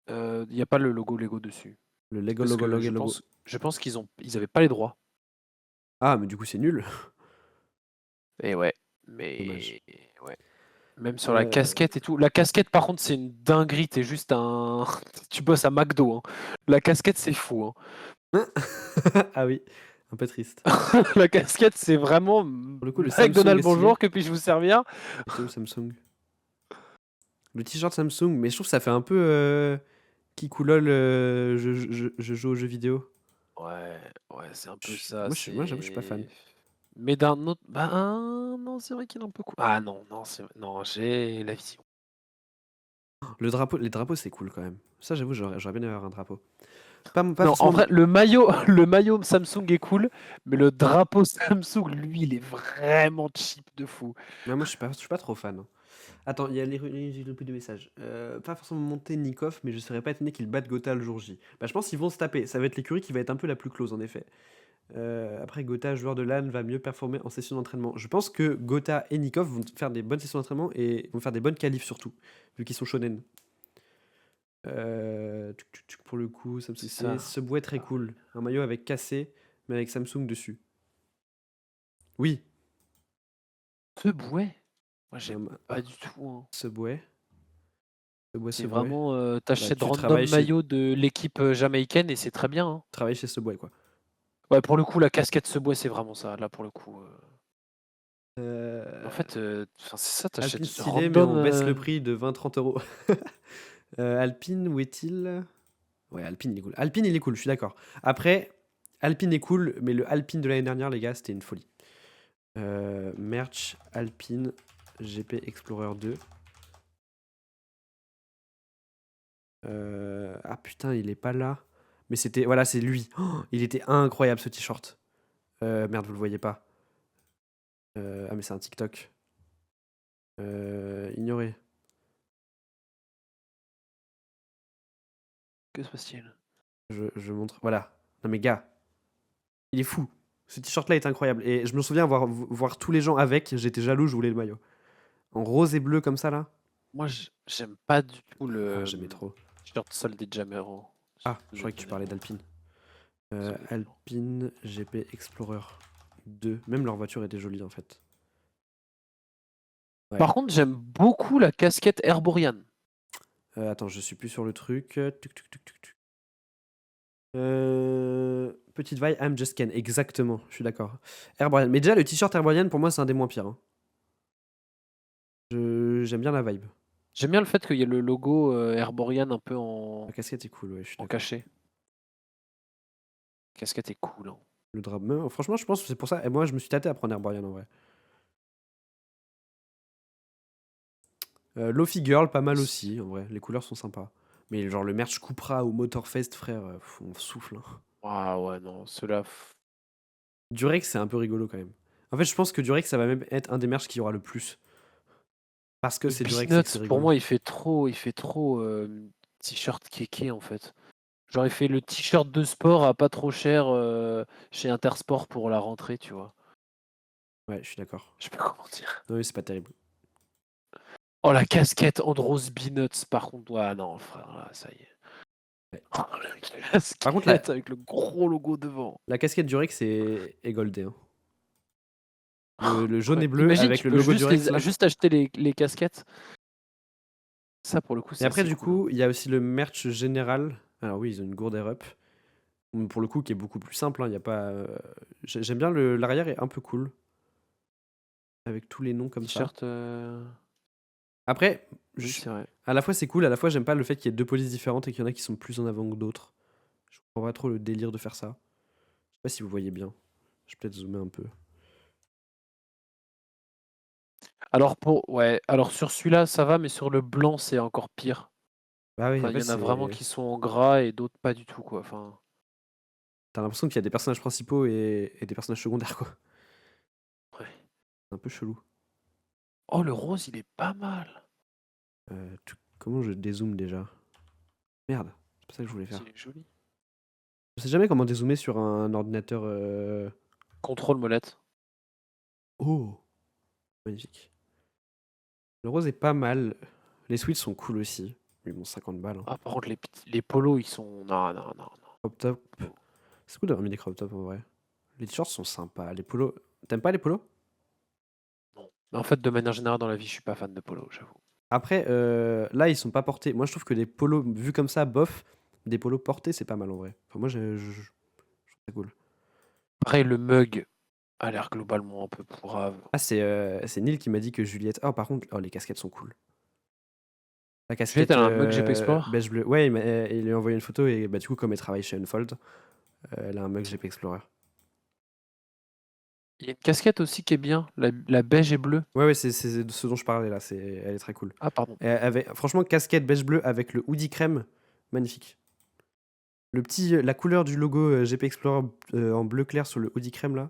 Il n'y a pas le logo Lego dessus. Le Lego, Parce logo, que logo, logo. je pense ils avaient pas les droits. Ah, mais du coup, c'est nul. Et ouais, Dommage. mais ouais. Même sur la Euh, casquette et tout. La casquette, par contre, c'est une dinguerie. T'es juste un. Tu bosses à McDo, hein. La casquette, c'est fou, hein. Ah oui, un peu triste. La casquette, c'est vraiment. Pour le coup, le Samsung McDonald's, est stylé. bonjour, que puis-je vous servir? Était où Samsung? Le t-shirt Samsung, mais je trouve que ça fait un peu Kikoulol, je joue aux jeux vidéo. Ouais, ouais, c'est un peu ça. Moi, j'avoue, je suis pas fan. C'est. Mais d'un autre. Bah, non, c'est vrai qu'il est un peu cool. Ah non, non, non, j'ai la vision. Les drapeaux, c'est cool quand même. Ça, j'avoue, j'aurais bien aimé avoir un drapeau. Pas Non, en forcément. vrai, le maillot, le maillot Samsung est cool, mais le drapeau Samsung, lui, il est vraiment cheap de fou. Mais moi, je suis pas trop fan, hein. Attends, j'ai plus de messages. Pas forcément monter Nikov, mais je serais pas étonné qu'ils battent Gotha le jour J. Bah, je pense qu'ils vont se taper. Ça va être l'écurie qui va être un peu la plus close, en effet. Après, Gotha, joueur de LAN, va mieux performer en session d'entraînement. Je pense que Gotha et Nikov vont faire des bonnes sessions d'entraînement et vont faire des bonnes qualifs surtout, vu qu'ils sont shonen. Pour le coup, Samsung C'est stylé. ça. Subway très cool. Un maillot avec cassé, mais avec Samsung dessus. Oui. Subway? Moi, j'aime Ah, pas du tout, hein. Subway. C'est Subway. vraiment, Bah, t'achètes tu random travailles chez, maillot de l'équipe jamaïcaine et c'est très bien, hein. travailles chez Subway, quoi. Ouais, pour le coup, la casquette Subway, c'est vraiment ça. Là, pour le coup. En Euh, fait, enfin, c'est ça, Alpine t'achètes stylé, mais random. on baisse le prix de 20-30 euros. Alpine, où est-il? Ouais, Alpine, il est cool. Alpine, il est cool, je suis d'accord. Après, Alpine est cool, mais le Alpine de l'année dernière, les gars, c'était une folie. Merch, Alpine, GP Explorer 2. Ah putain, il est pas là. Mais c'était. Voilà, c'est lui. Oh, il était incroyable ce t-shirt. Merde, vous le voyez pas. Ah, mais c'est un TikTok. Ignoré. Que se passe-t-il? Je montre. Voilà. Non, mais gars, il est fou. Ce t-shirt-là est incroyable. Et je me souviens voir tous les gens avec. J'étais jaloux, je voulais le maillot. En rose et bleu comme ça, là. Moi, j'aime pas du tout Ah, le j'aimais trop. t-shirt sol des Jammers, hein. Ah, je Celui croyais que des tu parlais Jammers, d'Alpine. celui des Jammers. Alpine GP Explorer 2. Même leur voiture était jolie, en fait. Ouais. Par contre, j'aime beaucoup la casquette Herborian. Attends, je suis plus sur le truc. Petite vibe, I'm just Ken. Exactement, je suis d'accord. Herborian. Mais déjà, le t-shirt Herborian, pour moi, c'est un des moins pires, hein. J'aime bien la vibe. J'aime bien le fait qu'il y ait le logo Herborian un peu en La casquette est cool, ouais, je suis d'accord. caché. La casquette est cool, hein. Le drap. Mais, franchement, je pense que c'est pour ça. Et moi, je me suis tâté à prendre Herborian en vrai. Lofi Girl, pas mal aussi, en vrai. Les couleurs sont sympas. Mais genre le merch Cupra ou Motorfest, frère, on souffle, hein. Ah ouais, non, ceux-là. Durex, c'est un peu rigolo quand même. En fait, je pense que Durex, ça va même être un des merch qui aura le plus. Parce que Le c'est Durex et que c'est Peanuts, pour rigolo. moi, il fait trop t-shirt kéké en fait. Genre, il fait le t-shirt de sport à pas trop cher chez Intersport pour la rentrée, tu vois. Ouais, je suis d'accord. Je sais pas comment dire. Non, mais c'est pas terrible. Oh, la casquette Andros Peanuts, par contre. Ouais, non, frère, là, ça y est. Ouais. Oh, la Par contre, casquette avec le gros logo devant. la casquette Durex est goldée, hein. Le jaune Ouais. et bleu Imagine, avec tu le peux logo juste, Durex là. juste acheter les casquettes. Ça, pour le coup, Et c'est après, assez du cool, hein. coup, il y a aussi le merch général. Alors oui, ils ont une gourde Air Up. Pour le coup, qui est beaucoup plus simple, hein. Il y a pas. J'aime bien l'arrière est un peu cool. Avec tous les noms comme ça. T-shirt. Après, Oui, c'est vrai. à la fois c'est cool, à la fois j'aime pas le fait qu'il y ait deux polices différentes et qu'il y en a qui sont plus en avant que d'autres. Je comprends pas trop le délire de faire ça. Je sais pas si vous voyez bien. Je vais peut-être zoomer un peu. Alors, alors sur celui-là, ça va, mais sur le blanc, c'est encore pire. Bah oui, en Enfin, il fait, y en a vraiment c'est. qui sont en gras et d'autres pas du tout, quoi. Enfin, T'as l'impression qu'il y a des personnages principaux et des personnages secondaires, quoi. ouais. C'est un peu chelou. Oh, le rose, il est pas mal. Comment je dézoome déjà? Merde, c'est pas ça que je voulais faire. Il est joli. Je sais jamais comment dézoomer sur un ordinateur. Contrôle molette. Oh, magnifique. Le rose est pas mal. Les suites sont cool aussi. Mais bon, 50 balles, hein. Ah, par contre, les polos, ils sont. Non, non, non, non. Crop top. C'est cool d'avoir mis des crop tops en vrai. Les t-shirts sont sympas. Les polos. T'aimes pas les polos? Non. Mais en fait, de manière générale, dans la vie, je suis pas fan de polo, j'avoue. Après, là, ils sont pas portés. Moi, je trouve que des polos vus comme ça, bof, des polos portés, c'est pas mal en vrai. Enfin, moi, je trouve ça cool. Après, le mug a l'air globalement un peu pourrave. Ah, c'est Neil qui m'a dit que Juliette. Oh, par contre, oh, les casquettes sont cool. La Juliette, casquette elle a un mug GP Explorer. beige bleu. Ouais, il lui a envoyé une photo et bah, du coup, comme elle travaille chez Unfold, elle a un mug GP Explorer. Il y a une casquette aussi qui est bien, la beige et bleue. Ouais, c'est ce dont je parlais là. Elle est très cool. Ah, pardon. Franchement, casquette beige bleu avec le hoodie crème, magnifique. La couleur du logo GP Explorer en bleu clair sur le hoodie crème là,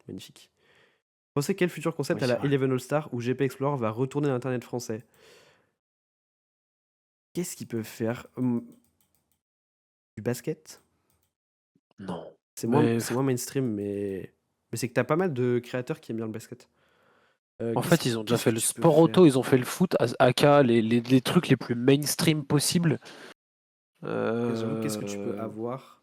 magnifique. Vous pensez quel futur concept Oui, à c'est la vrai. Eleven All-Star où GP Explorer va retourner à l'internet français? Qu'est-ce qu'ils peuvent faire? Du basket? Non. C'est Mais moins mainstream, mais c'est que t'as pas mal de créateurs qui aiment bien le basket. en fait, ils ont déjà Qu'est-ce fait que le tu peux sport auto, faire? ils ont fait le foot, aka les trucs les plus mainstream possibles. J'avoue, qu'est-ce que tu peux avoir?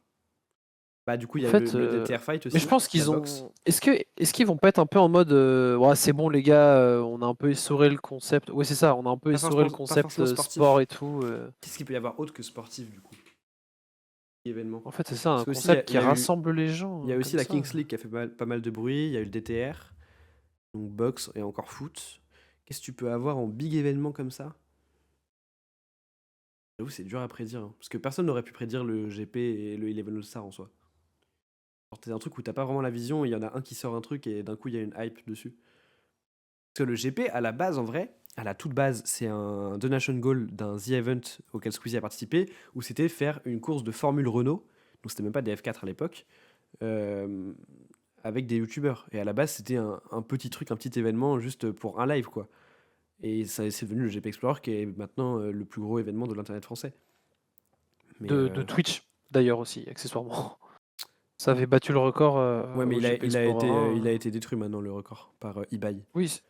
Bah, du coup, En il y a fait, le DTR Fight mais je aussi, pense la qu'ils boxe. ont. Est-ce qu'ils vont pas être un peu en mode ouais, c'est bon les gars, on a un peu essoré le concept. Ouais, c'est ça, on a un peu essoré le Pas concept forcément sport sportif. et tout. Qu'est-ce qu'il peut y avoir autre que sportif, du coup? Événement. En fait, c'est ça, un Parce que aussi, concept qui rassemble les il y gens a aussi comme la ça. Kings League qui a fait pas mal de bruit. Il y a eu le DTR, donc boxe et encore foot. Qu'est-ce que tu peux avoir en big événement comme ça? J'avoue, c'est dur à prédire, hein, parce que personne n'aurait pu prédire le GP et le Eleven All-Star en soi. C'est un truc où t'as pas vraiment la vision, il y en a un qui sort un truc et d'un coup il y a une hype dessus. Parce que le GP, à la base, en vrai, à la toute base, c'est un donation goal d'un The Event auquel Squeezie a participé, où c'était faire une course de Formule Renault, donc c'était même pas des F4 à l'époque, euh, avec des youtubeurs. Et à la base, c'était un petit truc, un petit événement juste pour un live, quoi. Et ça, c'est devenu le GP Explorer qui est maintenant le plus gros événement de l'internet français. Mais De Twitch, d'ailleurs aussi, accessoirement. Ça avait battu le record ouais, mais au GP Explorer 1. il a été détruit maintenant le record par eBay. Oui,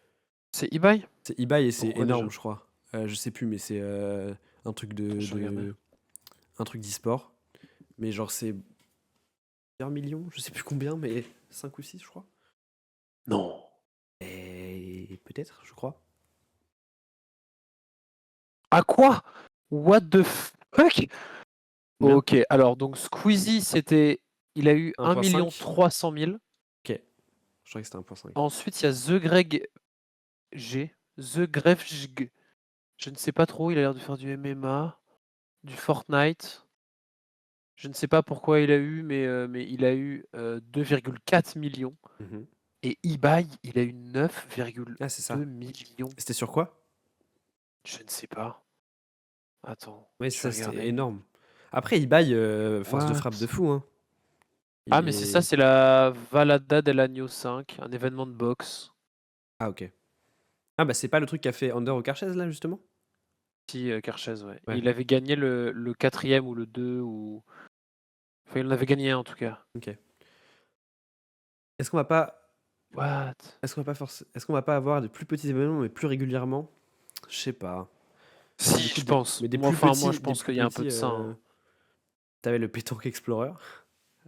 c'est eBay? C'est eBay et c'est Pourquoi déjà? énorme, je crois. Je sais plus, mais c'est un truc Attends, je vais regarder. un truc d'e-sport. Mais genre, c'est 1 million, je sais plus combien, mais 5 ou 6, je crois. Non. Et peut-être, je crois. À quoi? What the fuck? Combien? Ok, alors donc Squeezie, il a eu 1 1,5. 300 000. Ok, je crois que c'était 1,5. Ensuite, il y a The Greg G. The Greg G. Je ne sais pas trop, il a l'air de faire du MMA, du Fortnite. Je ne sais pas pourquoi il a eu, mais il a eu 2,4 millions. Mhm. Et eBay, il a eu 9,2 Ah, c'est ça. millions. C'était sur quoi? Je ne sais pas. Attends, Ouais, je vais ça, c'était regarder. énorme. Après, eBay, force de frappe de What? fou, hein. Ah, mais c'est ça, c'est la Valada del Agno 5, un événement de boxe. Ah, ok. Ah, bah, c'est pas le truc qu'a fait Under au Karchez, là, justement? Si, Kershaz, ouais. Ouais, Il avait gagné le 4e ou le 2, ou. Enfin, il en avait gagné un en tout cas. ok. Est-ce qu'on va pas What? Est-ce qu'on va pas avoir de plus petits événements, mais plus régulièrement? Je sais pas. Si, Du coup, je pense. mais des Moi, plus enfin, moi, petits, je pense qu'il y a un peu de ça, hein. t'avais le Pétanque Explorer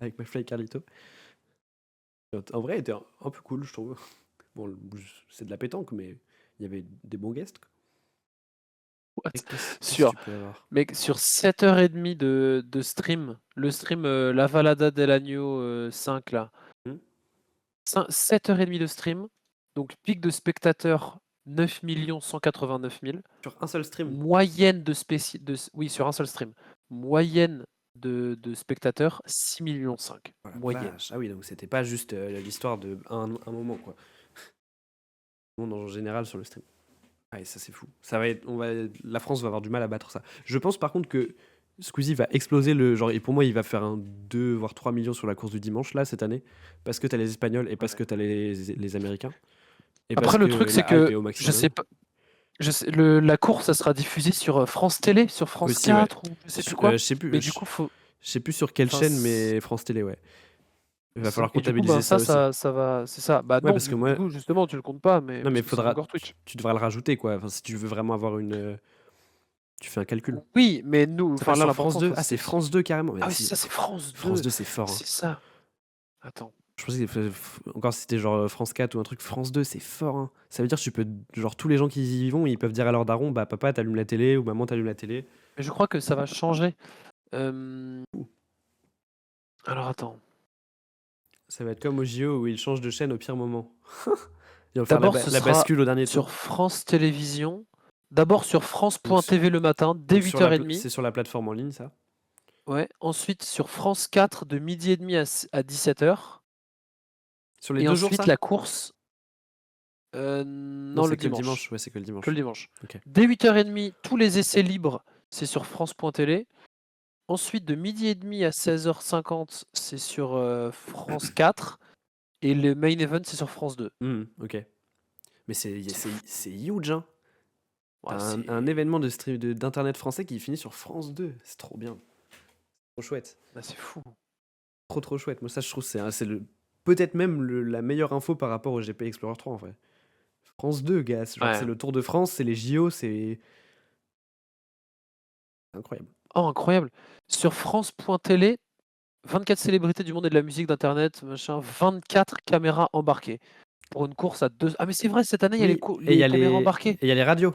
avec MyFly Carlito. En vrai, il était un peu cool, je trouve. Bon, c'est de la pétanque, mais il y avait des bons guests, quoi. What? Et qu'est-ce que Sur, tu peux avoir? mec, sur 7h30 de stream, le stream La Valada del Agno 5, là. Hmm. 7h30 de stream, donc pic de spectateurs 9 189 000. Sur un seul stream? Moyenne oui, sur un seul stream. Moyenne de spectateurs 6,5 millions. Oh la Moyenne. vache. Ah oui, donc c'était pas juste l'histoire de un moment, quoi. Le monde en général sur le stream. Ah, et ça c'est fou. La France va avoir du mal à battre ça. Je pense par contre que Squeezie va exploser et pour moi il va faire un 2 voire 3 millions sur la course du dimanche là cette année parce que t'as les Espagnols et parce Ouais. que t'as les Américains et parce Après, le que truc, c'est la hype que est au je sais maximum. pas. La course, ça sera diffusée sur France Télé, sur France Aussi, ouais. 4 ou je sais plus quoi. Je sais plus, Mais du coup, faut. je sais plus sur quelle Enfin, chaîne, mais France Télé, ouais. Il va falloir et du coup, ben, comptabiliser ça aussi. ça va. C'est ça. Bah Ouais, non, parce que du moi, coup, justement, tu le comptes pas, mais non, mais parce que c'est encore Twitch. tu devras le rajouter, quoi. Enfin, si tu veux vraiment avoir tu fais un calcul. Oui, mais nous, C'est pas enfin là, sur France l'important, 2? enfin, Ah, c'est France 2 carrément. Ah Mais oui, c'est ça, c'est France 2. France 2, c'est fort, hein. C'est ça. Attends. Je pensais que encore si c'était genre France 4 ou un truc, France 2, c'est fort, hein. Ça veut dire que tu peux, genre tous les gens qui y vont, ils peuvent dire à leur daron, bah papa t'allumes la télé ou maman t'allume la télé. Mais je crois que ça va changer. Alors attends. Ça va être comme au JO où ils changent de chaîne au pire moment. Ils vont faire D'abord, ce la sera bascule au dernier sur tour. France Télévisions. D'abord sur Donc, France.tv le matin, dès donc sur la 8h30. c'est sur la plateforme en ligne, ça. Ouais. Ensuite sur France 4 de 12h30 à 17h. Sur les Et 2 jours, ensuite ça la course. Non, Non, le c'est que le dimanche. dimanche. Ouais, c'est que le dimanche. Que le dimanche. Ok. Dès 8h30, tous les essais libres, c'est sur France.télé. Ensuite, de 12h30 à 16h50, c'est sur France 4. Et le main event, c'est sur France 2. Ok. Mais c'est huge, hein. Ouais, T'as un événement d'internet français qui finit sur France 2. C'est trop bien. Trop chouette. Bah, c'est fou. Trop chouette. Moi, ça, je trouve c'est peut-être même la meilleure info par rapport au GP Explorer 3, en vrai. France 2, gars. Genre, Ouais. c'est le Tour de France, c'est les JO, c'est incroyable. Oh, incroyable. Sur France.télé, 24 célébrités du monde et de la musique, d'internet, machin, 24 caméras embarquées. Pour une course à 2. Ah, mais c'est vrai, cette année, il y a Oui, et les caméras embarquées. et il y a les radios.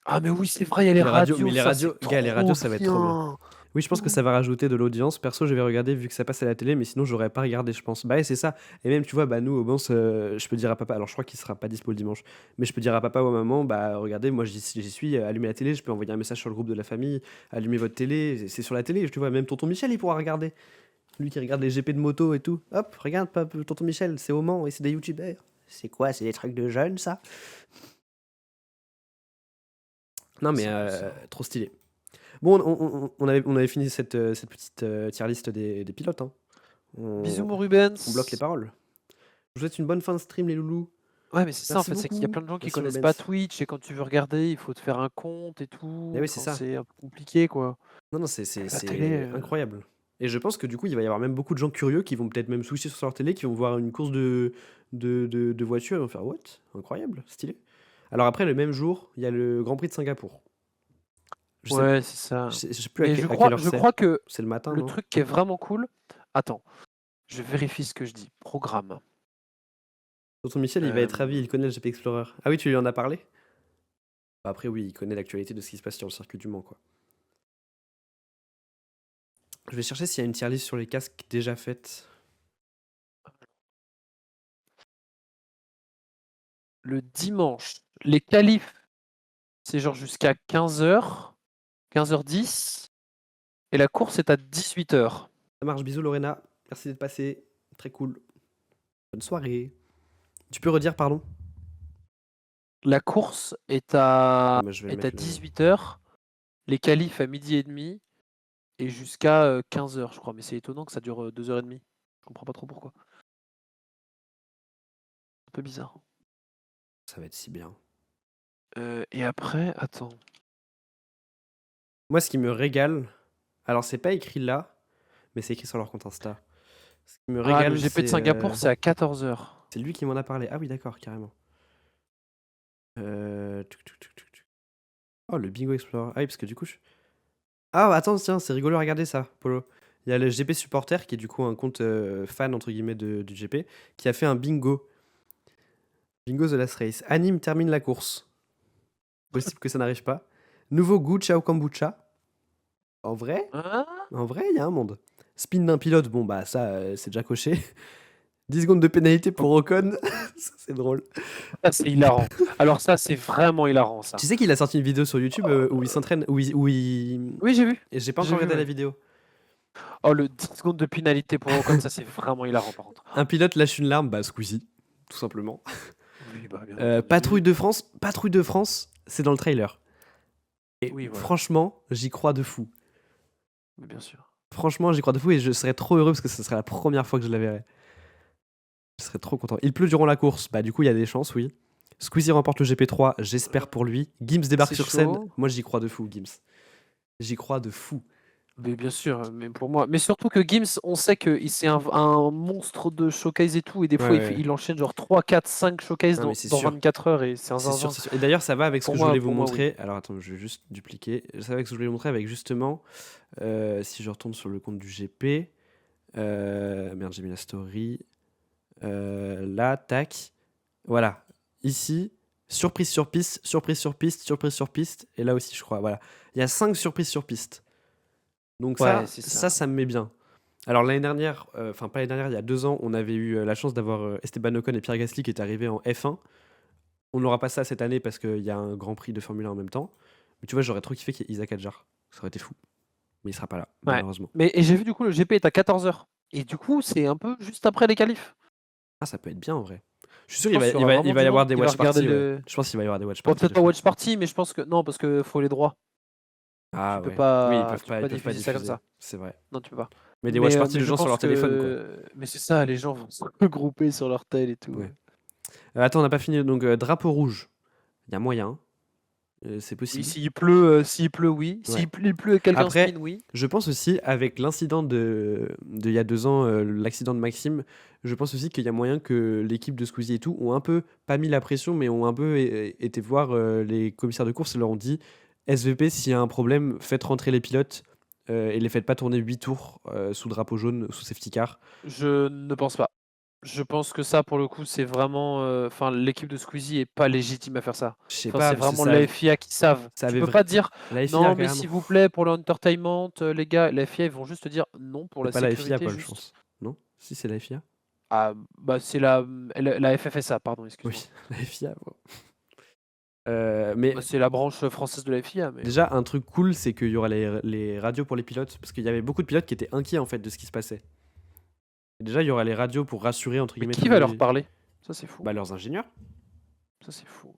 Ah, mais oui, c'est vrai, il y a les radios. Mais les ça, radios, c'est gars, les radios, trop ça va être trop bien. Oui, je pense que ça va rajouter de l'audience. Perso, je vais regarder vu que ça passe à la télé, mais sinon, j'aurais pas regardé, je pense. Bah, ouais, c'est ça. Et même, tu vois, bah, nous, au Bans, je peux dire à papa, alors je crois qu'il sera pas dispo le dimanche, mais je peux dire à papa ou à maman, bah, regardez, moi, j'y suis, allumez la télé, je peux envoyer un message sur le groupe de la famille, allumez votre télé, c'est sur la télé, tu vois, même tonton Michel, il pourra regarder. Lui qui regarde les GP de moto et tout. Hop, regarde, tonton Michel, c'est au Mans et c'est des youtubeurs. C'est quoi, c'est des trucs de jeunes, ça? Non, mais trop stylé. Bon, on avait fini cette petite tier list des pilotes. Hein. Bisous, mon Rubens. On bloque les paroles. Je vous souhaite une bonne fin de stream, les loulous. Ouais, mais c'est ça, en Merci fait, c'est qu'il y a beaucoup. plein de gens qui Merci, connaissent Rubens. pas Twitch, et quand tu veux regarder, il faut te faire un compte et tout. Eh oui, c'est Enfin, ça. c'est un peu compliqué, quoi. Non, c'est La télé, incroyable. Et je pense que du coup, il va y avoir même beaucoup de gens curieux qui vont peut-être même switcher sur leur télé, qui vont voir une course de voiture et vont faire what? Incroyable, stylé. Alors après, le même jour, il y a le Grand Prix de Singapour. Je sais, Ouais, c'est ça. je sais plus Mais à je quelle heure je c'est. crois que C'est le matin, le non? truc qui est vraiment cool. Attends, je vérifie ce que je dis. Programme. Tonton Michel, il va être ravi, il connaît le GP Explorer. Ah oui, tu lui en as parlé? Bah après, oui, il connaît l'actualité de ce qui se passe sur le circuit du Mans, quoi. Je vais chercher s'il y a une tier list sur les casques déjà faites. Le dimanche, les qualifs, c'est genre jusqu'à 15h, 15h10, et la course est à 18h. Ça marche, bisous Lorena. Merci d'être passé. Très cool. Bonne soirée. Tu peux redire, pardon? La course est à, Moi, je vais est à mettre le... 18h, les qualifs à 12h30, et jusqu'à 15h, je crois. Mais c'est étonnant que ça dure 2h30. Je comprends pas trop pourquoi. Un peu bizarre. Ça va être si bien. Et après, attends. Moi, ce qui me régale... Alors, c'est pas écrit là, mais c'est écrit sur leur compte Insta. Ce qui me Ah, le régale, GP de Singapour, c'est à 14h. c'est lui qui m'en a parlé. Ah oui, d'accord, carrément. Oh, le Bingo Explorer. Ah oui, parce que du coup... Ah, attends, tiens, c'est rigolo, regardez ça, Polo. Il y a le GP Supporter, qui est du coup un compte fan, entre guillemets, du GP, qui a fait un bingo. Bingo The Last Race. Anime termine la course. Possible que ça n'arrive pas. Nouveau goût Chao Kombucha. En vrai, Hein? il y a un monde. Spin d'un pilote, bon bah ça, c'est déjà coché. 10 secondes de pénalité pour Ocon. Ça, c'est drôle. Ça, c'est hilarant. Alors ça, c'est vraiment hilarant, ça. Tu sais qu'il a sorti une vidéo sur YouTube où il s'entraîne, où il... Oui, j'ai vu. Et j'ai pas J'ai encore vu, regardé la ouais. vidéo. Oh, le 10 secondes de pénalité pour Ocon, ça, c'est vraiment hilarant, par contre. Un pilote lâche une larme, bah Squeezie, tout simplement. Oui, bah, bien entendu. Patrouille de France, c'est dans le trailer. Et Oui, voilà. franchement, j'y crois de fou. Mais bien sûr. Franchement, j'y crois de fou et je serais trop heureux parce que ce serait la première fois que je la verrais. Je serais trop content. Il pleut durant la course, bah du coup il y a des chances, oui. Squeezie remporte le GP3, j'espère pour lui. Gims débarque C'est sur chaud. scène, moi j'y crois de fou, Gims. J'y crois de fou. Mais bien sûr, mais pour moi. Mais surtout que Gims, on sait que c'est un monstre de showcase et tout, et des Ouais, fois, ouais. il enchaîne genre 3, 4, 5 showcases Non, mais dans, c'est dans sûr. 24 heures, et c'est un C'est sûr, zinzin. c'est sûr. Et d'ailleurs, ça va avec ce Pour que moi- je voulais vous pour moi, montrer. Alors attends, je vais juste dupliquer. Ça va avec ce que je voulais vous montrer avec justement, si je retourne sur le compte du GP, Merde, j'ai mis la story. Là, tac. Voilà. Ici, surprise sur piste, surprise sur piste, surprise sur piste. Et là aussi, je crois. Voilà. Il y a 5 surprises sur piste. Donc Ouais, c'est ça. ça me met bien. Alors l'année dernière, enfin pas l'année dernière, il y a 2 ans, on avait eu la chance d'avoir Esteban Ocon et Pierre Gasly qui est arrivé en F1. On n'aura pas ça cette année parce qu'il y a un Grand Prix de Formule 1 en même temps. Mais tu vois, j'aurais trop kiffé qu'il y ait Isaac Hadjar. Ça aurait été fou. Mais il sera pas là, Ouais. malheureusement. Et j'ai vu du coup le GP est à 14h. Et du coup, c'est un peu juste après les qualifs. Ah, ça peut être bien en vrai. Je suis sûr Je qu'il pense va, qu'il y il aura va, il vraiment va y du avoir monde des qui va watch regarder parties, ouais. le. Je pense qu'il va y avoir des watch Bon, parties de peut-être pas fou. watch party, mais je pense que non, parce que faut les droits. Ah Tu peux ouais. Oui, pas, tu peux ils pas peuvent pas diffuser ça comme diffuser. ça. C'est vrai. Non, tu peux pas. Mais des watch parties Mais de je gens sur pense leur téléphone, quoi. mais c'est ça, les gens vont se regrouper sur leur tel et tout. Ouais. Attends, on n'a pas fini. Donc, drapeau rouge. Il y a moyen. C'est Oui, possible. s'il pleut, oui. Ouais. Il pleut et quelqu'un Après, spin, oui. je pense aussi, avec l'incident il y a 2 ans, l'accident de Maxime, je pense aussi qu'il y a moyen que l'équipe de Squeezie et tout ont un peu, pas mis la pression, mais ont un peu été voir les commissaires de course et leur ont dit SVP, s'il y a un problème, faites rentrer les pilotes et les faites pas tourner 8 tours sous drapeau jaune, sous safety car. Je ne pense pas. Je pense que ça, pour le coup, c'est vraiment. Enfin, l'équipe de Squeezie est pas légitime à faire ça. Je sais Enfin, pas, c'est parce que vraiment la FIA qui savent. ça Tu avait peux pas dire la FIA non, quand mais même. s'il vous plaît, pour l'entertainment, les gars, la FIA, ils vont juste te dire non pour C'est la pas la FIA, sécurité, Paul, je juste. pense. Non? Si, c'est la FIA? Ah, bah, c'est la FFSA, pardon, excuse-moi. Oui, la FIA. Bon. Mais Bah, c'est la branche française de la FIA, mais. déjà, un truc cool, c'est qu'il y aura les radios pour les pilotes, parce qu'il y avait beaucoup de pilotes qui étaient inquiets en fait de ce qui se passait. Et déjà, il y aura les radios pour rassurer entre Mais guillemets qui tout va le leur monde. parler? Ça, c'est fou. Bah, leurs ingénieurs, Ça, c'est fou.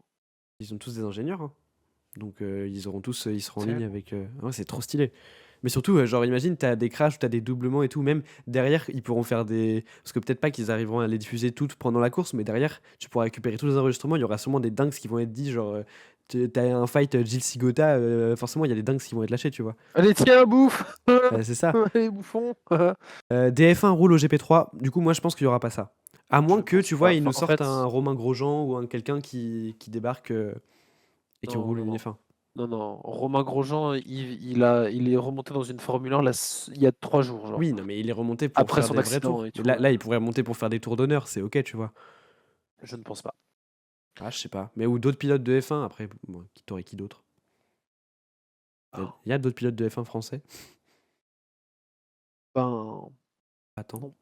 ils ont tous des ingénieurs, hein. Donc ils auront tous, ils seront en ligne Tellement. avec. Ouais, c'est trop stylé. Mais surtout, genre, imagine, t'as des crashs, t'as des doublements et tout. Même derrière, ils pourront faire des. Parce que peut-être pas qu'ils arriveront à les diffuser toutes pendant la course, mais derrière, tu pourras récupérer tous les enregistrements. Il y aura sûrement des dingues qui vont être dits. Genre, t'as un fight Gilles Sigota, forcément, il y a des dingues qui vont être lâchés, tu vois. Allez, tiens, bouffe! C'est ça. Allez, bouffon! DF1 roule au GP3. Du coup, moi, je pense qu'il y aura pas ça. À Je moins que, pense tu vois, pas. ils nous Enfin, en sortent fait, un Romain Grosjean ou un quelqu'un qui débarque et qui non, roule non, une non. F1. Non, non. Romain Grosjean, il est remonté dans une Formule 1 il y a 3 jours, genre. Oui, non, mais il est remonté pour Après faire son des vrais accident tours. et Mais tout. là, il pourrait remonter pour faire des tours d'honneur, c'est ok, tu vois. Je ne pense pas. Ah, je sais pas. Mais ou d'autres pilotes de F1, après, bon, t'aurais qui d'autre? Ah, Il y a d'autres pilotes de F1 français? ben, Attends. non.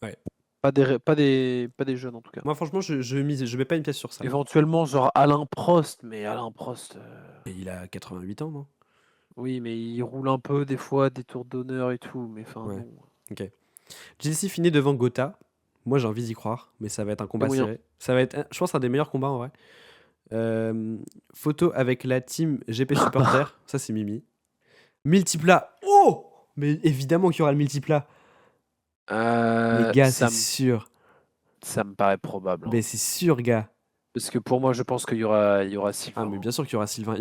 Ouais. Pas des jeunes, en tout cas. Moi, franchement, je mets pas une pièce sur ça. Éventuellement, genre Alain Prost, mais Alain Prost. Et il a 88 ans, non? Oui, mais il roule un peu des fois des tours d'honneur et tout, mais enfin Ouais. non. Ok. JC finit devant Gotha. Moi, j'ai envie d'y croire, mais ça va être un Il y a combat moyen. serré. Ça va être, je pense, un des meilleurs combats en vrai. Photo avec la team GP Supporter. Ça, c'est Mimi. Multiplat. Oh! Mais évidemment qu'il y aura le multiplat. Mais gars, c'est Ça sûr. me paraît probable, hein. Mais c'est sûr, gars. Parce que pour moi, je pense qu'il y aura Ah, Sylvain. mais bien sûr qu'il y aura Sylvain.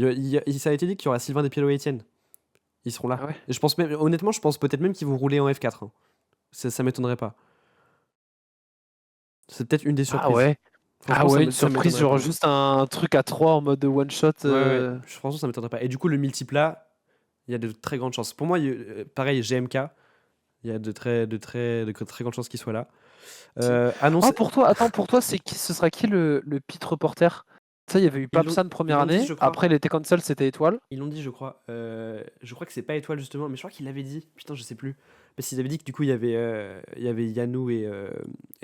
Ça a été dit qu'il y aura Sylvain Despiello et Etienne. Ils seront là. Ah ouais? Et je pense même, honnêtement, je pense peut-être même qu'ils vont rouler en F4, hein. Ça m'étonnerait pas. C'est peut-être une des Ah surprises. ouais? Ah Franchement, ouais, une ça surprise, m'étonnerait genre pas. juste un truc à 3 en mode one shot. Ouais, ouais. Franchement, ça m'étonnerait pas. Et du coup, le multiplat, il y a de très grandes chances. Pour moi, pareil, GMK, il y a de très grandes chances qu'il soit là. Ah, pour toi, ce sera qui le pit reporter? Tu sais, il y avait eu Papsan Ils première l'ont dit, année, je crois. après il était cancel, c'était Étoile. Ils l'ont dit, je crois. Je crois que c'est pas Étoile, justement, mais je crois qu'il l'avait dit. Putain, je sais plus. Parce qu'ils avaient dit que du coup, il y avait Yanou et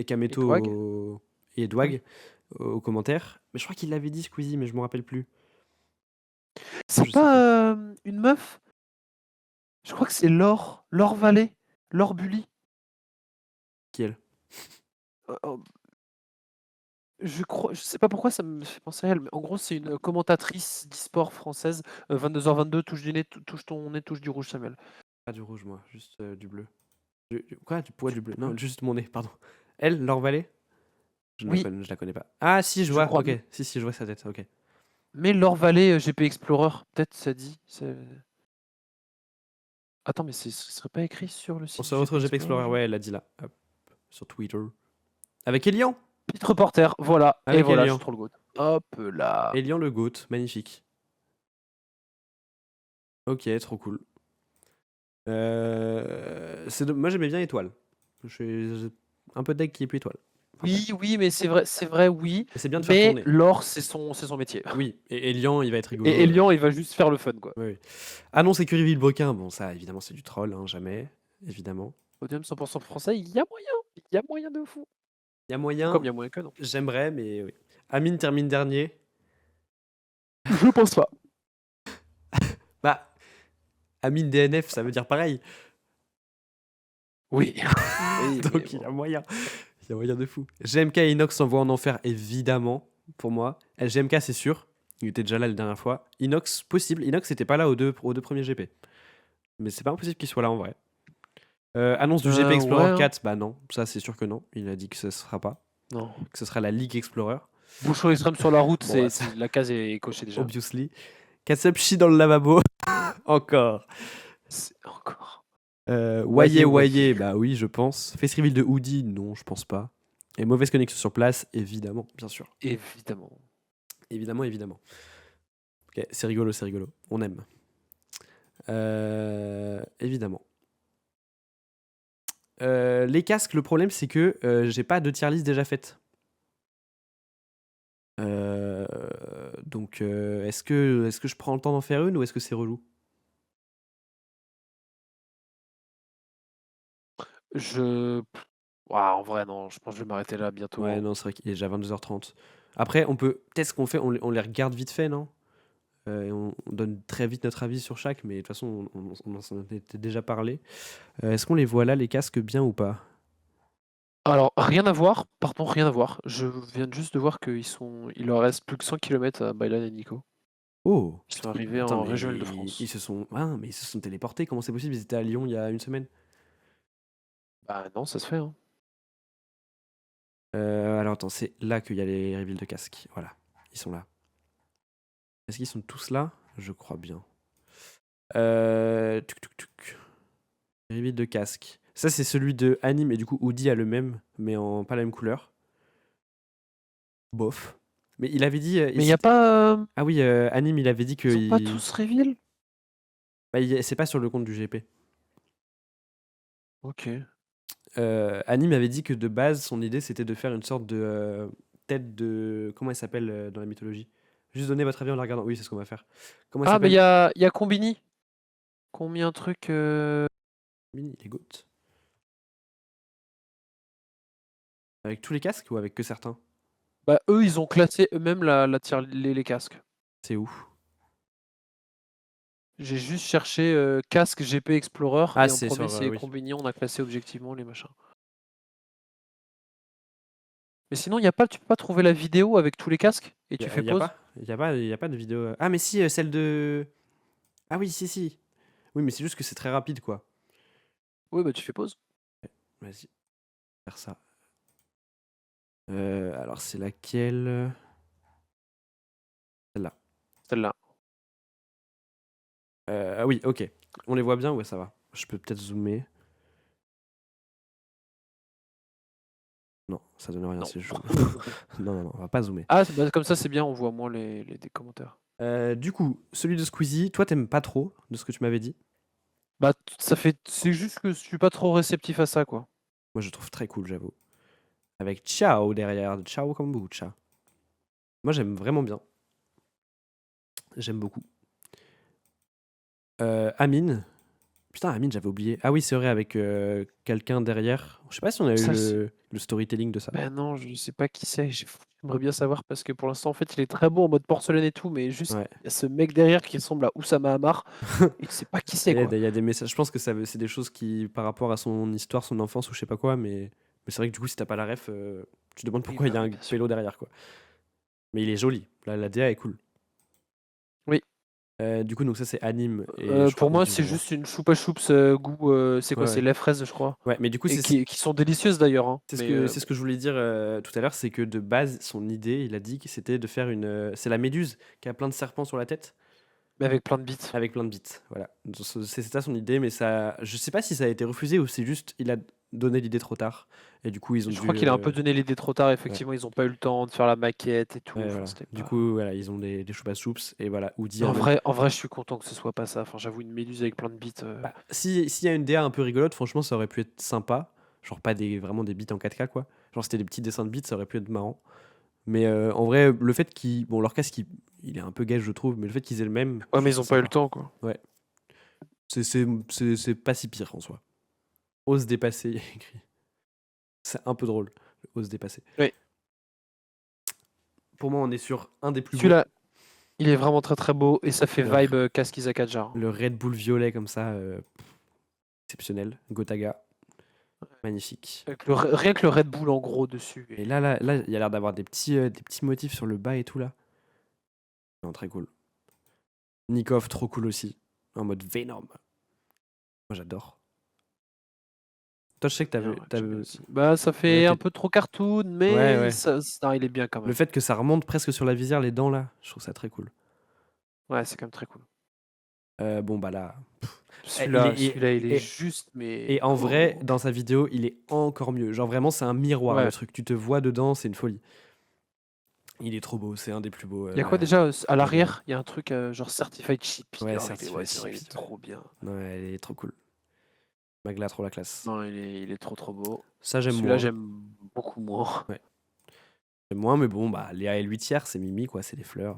Kameto Et Dwag. et Dwag Oui. aux commentaires. Mais je crois qu'il l'avait dit, Squeezie, mais je me rappelle plus. C'est Je sais plus. pas une meuf? Je crois que c'est Laure Vallée, Laure Bully. Qui elle? Euh, je sais pas pourquoi ça me fait penser à elle, mais en gros, c'est une commentatrice d'e-sport française. 22h22, touche du nez, touche ton nez, touche du rouge, Samuel. Pas du rouge, moi, juste du bleu. Quoi? Pourquoi du bleu? Non, bleu. juste mon nez, pardon. Elle, Laure Vallée? Oui, Je la connais pas. Ah, si, je je vois. crois. Ok, si, je vois sa tête. Ok. Mais Laure Vallée, GP Explorer, peut-être ça dit. Attends, mais ce serait pas écrit sur le On site se du retrouve GP GP Explorer. Explorer, genre? Ouais, elle l'a dit là. Hop, sur Twitter. Avec Elian. Pit reporter, voilà. Et Avec voilà, je Elian. suis trop le goût. Hop là. Elian le GOAT, magnifique. Ok, trop cool. Moi j'aimais bien Étoile. J'ai un peu de deck qui est plus étoile. Oui, mais c'est vrai, oui. C'est bien de faire Mais tourner. l'or, c'est son métier. Oui, et Elian, il va être rigolo. Et Elian, il va juste faire le fun, quoi. Oui. Ah non, c'est Curry Villebrequin. Bon, ça, évidemment, c'est du troll, hein, jamais. Évidemment. Podium 100% français, il y a moyen. Il y a moyen de fou. Il y a moyen. Comme il y a moyen que non. J'aimerais, mais oui. Amine termine dernier. Je pense pas. Bah, Amine DNF, ça veut dire pareil. Oui. Donc il y a moyen. Il y a moyen de fou. GMK et Inox s'envoient en enfer, évidemment, pour moi. GMK, c'est sûr. Il était déjà là la dernière fois. Inox, possible. Inox n'était pas là aux deux premiers GP. Mais c'est pas impossible qu'il soit là en vrai. Annonce du GP Explorer ouais, hein. 4, bah non, ça c'est sûr que non. Il a dit que ce sera pas. Non. Que ce sera la League Explorer. Bouchon extrême sur la route, Bon, la case est cochée déjà. Obviously. Katsup Chi dans le lavabo. Encore. Encore. Waye, bah oui, je pense. Face reveal de Hoodie, non, je pense pas. Et mauvaise connexion sur place, évidemment, bien sûr. Évidemment. Évidemment. Ok, c'est rigolo. On aime. Évidemment. Les casques, le problème, c'est que j'ai pas de tier list déjà faite. Donc, est-ce que je prends le temps d'en faire une ou est-ce que c'est relou? En vrai, non, je pense que je vais m'arrêter là bientôt. Ouais, hein. non, c'est vrai qu'il est déjà 22h30. Après, on peut. Peut-être ce qu'on fait, on les regarde vite fait, non? Et on donne très vite notre avis sur chaque, mais de toute façon, on s'en était déjà parlé. Est-ce qu'on les voit là, les casques, bien ou pas? Alors, rien à voir. Pardon, rien à voir. Je viens juste de voir il leur reste plus que 100 km à Baylan et Nico. Oh! Ils sont arrivés Attends, en mais Régional de France. ils se sont. Ah, mais ils se sont téléportés. Comment c'est possible? Ils étaient à Lyon il y a une semaine. Bah non, ça se fait. Hein. Alors attends, c'est là qu'il y a les reveals de casques. Voilà, ils sont là. Est-ce qu'ils sont tous là? Je crois bien. Tuc. Reveal de casque. Ça, c'est celui de Anime, et du coup, Audi a le même, mais en pas la même couleur. Bof. Mais il avait dit. Mais il n'y a pas. Ah oui, Anime, il avait dit que. Ils ont pas tous reveal? Bah, c'est pas sur le compte du GP. Ok. Anime avait dit que de base, son idée, c'était de faire une sorte de tête de. Comment elle s'appelle dans la mythologie? Juste donner votre avis en la regardant. Oui, c'est ce qu'on va faire. Comment elle Ah, mais s'appelle? il y a Combini. Combien un truc. Mini, les goats. Avec tous les casques ou avec que certains? Bah, eux, ils ont classé eux-mêmes les casques. C'est où? J'ai juste cherché casque GP Explorer Ah, et en c'est premier, sur. c'est Oui. Combini. On a classé objectivement les machins. Mais sinon, y a pas, tu peux pas trouver la vidéo avec tous les casques et tu fais Y a pause? pas? Y a pas de vidéo. Ah, mais si, celle de. Ah oui, si. Oui, mais c'est juste que c'est très rapide, quoi. Oui, bah tu fais pause. Vas-y. Faire ça. Alors, c'est laquelle? Celle-là. Celle-là. Ah oui, ok. On les voit bien? Ouais, ça va. Je peux peut-être zoomer. Non, ça donne rien, Non. c'est jaune. Non, on va pas zoomer. Ah, bah, comme ça, c'est bien, on voit moins des commentaires. Du coup, celui de Squeezie, toi, t'aimes pas trop de ce que tu m'avais dit. Bah, c'est juste que je suis pas trop réceptif à ça, quoi. Moi, je trouve très cool, j'avoue. Avec Ciao derrière, Ciao Kombucha. Moi, j'aime vraiment bien. J'aime beaucoup. Amine. Putain, Amine, j'avais oublié. Ah oui, c'est vrai, avec quelqu'un derrière. Je sais pas si on a eu Ça, le storytelling de ça. Ben non, je sais pas qui c'est. J'aimerais bien savoir parce que pour l'instant, en fait, il est très beau en mode porcelaine et tout, mais juste, Ouais. il y a ce mec derrière qui ressemble à Oussama Hamar et tu sais pas qui c'est, Il y a quoi. des- il y a des messages. Je pense que c'est des choses qui, par rapport à son histoire, son enfance ou je sais pas quoi, mais c'est vrai que du coup, si t'as pas la ref, tu te demandes Oui, pourquoi il y a un bien sûr. pélo derrière, quoi. Mais il est joli. La DA est cool. Oui. Du coup, donc ça, c'est anime. Et je crois Pour moi, Audi, c'est bon. juste une choupa choups goût. C'est quoi? Ouais, C'est ouais. lait fraise, je crois. Ouais, mais du coup, Et qui sont délicieuses d'ailleurs. Hein. c'est ce Mais que, c'est ce que je voulais dire tout à l'heure, c'est que de base, son idée, il a dit que c'était de faire une. C'est la méduse qui a plein de serpents sur la tête. mais avec plein de bits. Avec plein de bits, voilà. Donc, c'est ça son idée, mais ça, je sais pas si ça a été refusé ou c'est juste il a donné l'idée trop tard et du coup ils ont Je dû. crois qu'il a un peu donné l'idée trop tard. Ouais, Effectivement, ils ont pas eu le temps de faire la maquette et tout. ouais, Enfin, voilà. c'était Du pas. coup, voilà, ils ont des choupas soups et voilà. Oudi Mais a même. en vrai, je suis content que ce soit pas ça. Enfin, j'avoue, une méduse avec plein de bits. Bah, s'il y a une DA un peu rigolote, franchement, ça aurait pu être sympa. Genre pas vraiment des bits en 4K, quoi. Genre c'était des petits dessins de bits, ça aurait pu être marrant. Mais en vrai, le fait qu'ils. Bon, leur casque, il est un peu gage, je trouve, mais le fait qu'ils aient le même, Ouais, je mais trouve ils ça ont pas eu le sympa. temps, quoi. Ouais. C'est pas si pire en soi. Ose dépasser, il y a écrit. C'est un peu drôle, ose dépasser. Oui. Pour moi, on est sur un des plus beaux. Celui-là, il est vraiment très très beau et ça fait Le- vibe casque Isaac Hadjar. Le Red Bull violet comme ça, exceptionnel. Gotaga, magnifique. Avec rien que le Red Bull en gros dessus. Et là, il y a l'air d'avoir des petits motifs sur le bas et tout là. Non, très cool. Nikov, trop cool aussi. En mode Venom. Moi, j'adore. Toi, je sais que J'aime bien aussi. Bah, ça fait un peu trop cartoon, mais Ouais. non, il est bien quand Le même. fait que ça remonte presque sur la visière, les dents là, je trouve ça très cool. Ouais, c'est quand même très cool. Bon, bah là. Celui-là, il est et- juste, mais. Et en vrai, dans sa vidéo, il est encore mieux. Genre vraiment, c'est un miroir Ouais. le truc. Tu te vois dedans, c'est une folie. Il est trop beau, c'est un des plus beaux. Il y a quoi déjà à l'arrière? Il y a un truc genre Certified Chip. Ouais, Oh, Certified c'est vrai, il Chip, est trop bien. Ouais, il est trop cool. Magla, trop la classe. Non, il est trop trop beau. Ça, j'aime Celui-là, moins. j'aime beaucoup moins. Ouais. J'aime moins, mais bon, bah, Léa et 8 tiers, c'est Mimi, quoi, c'est des fleurs.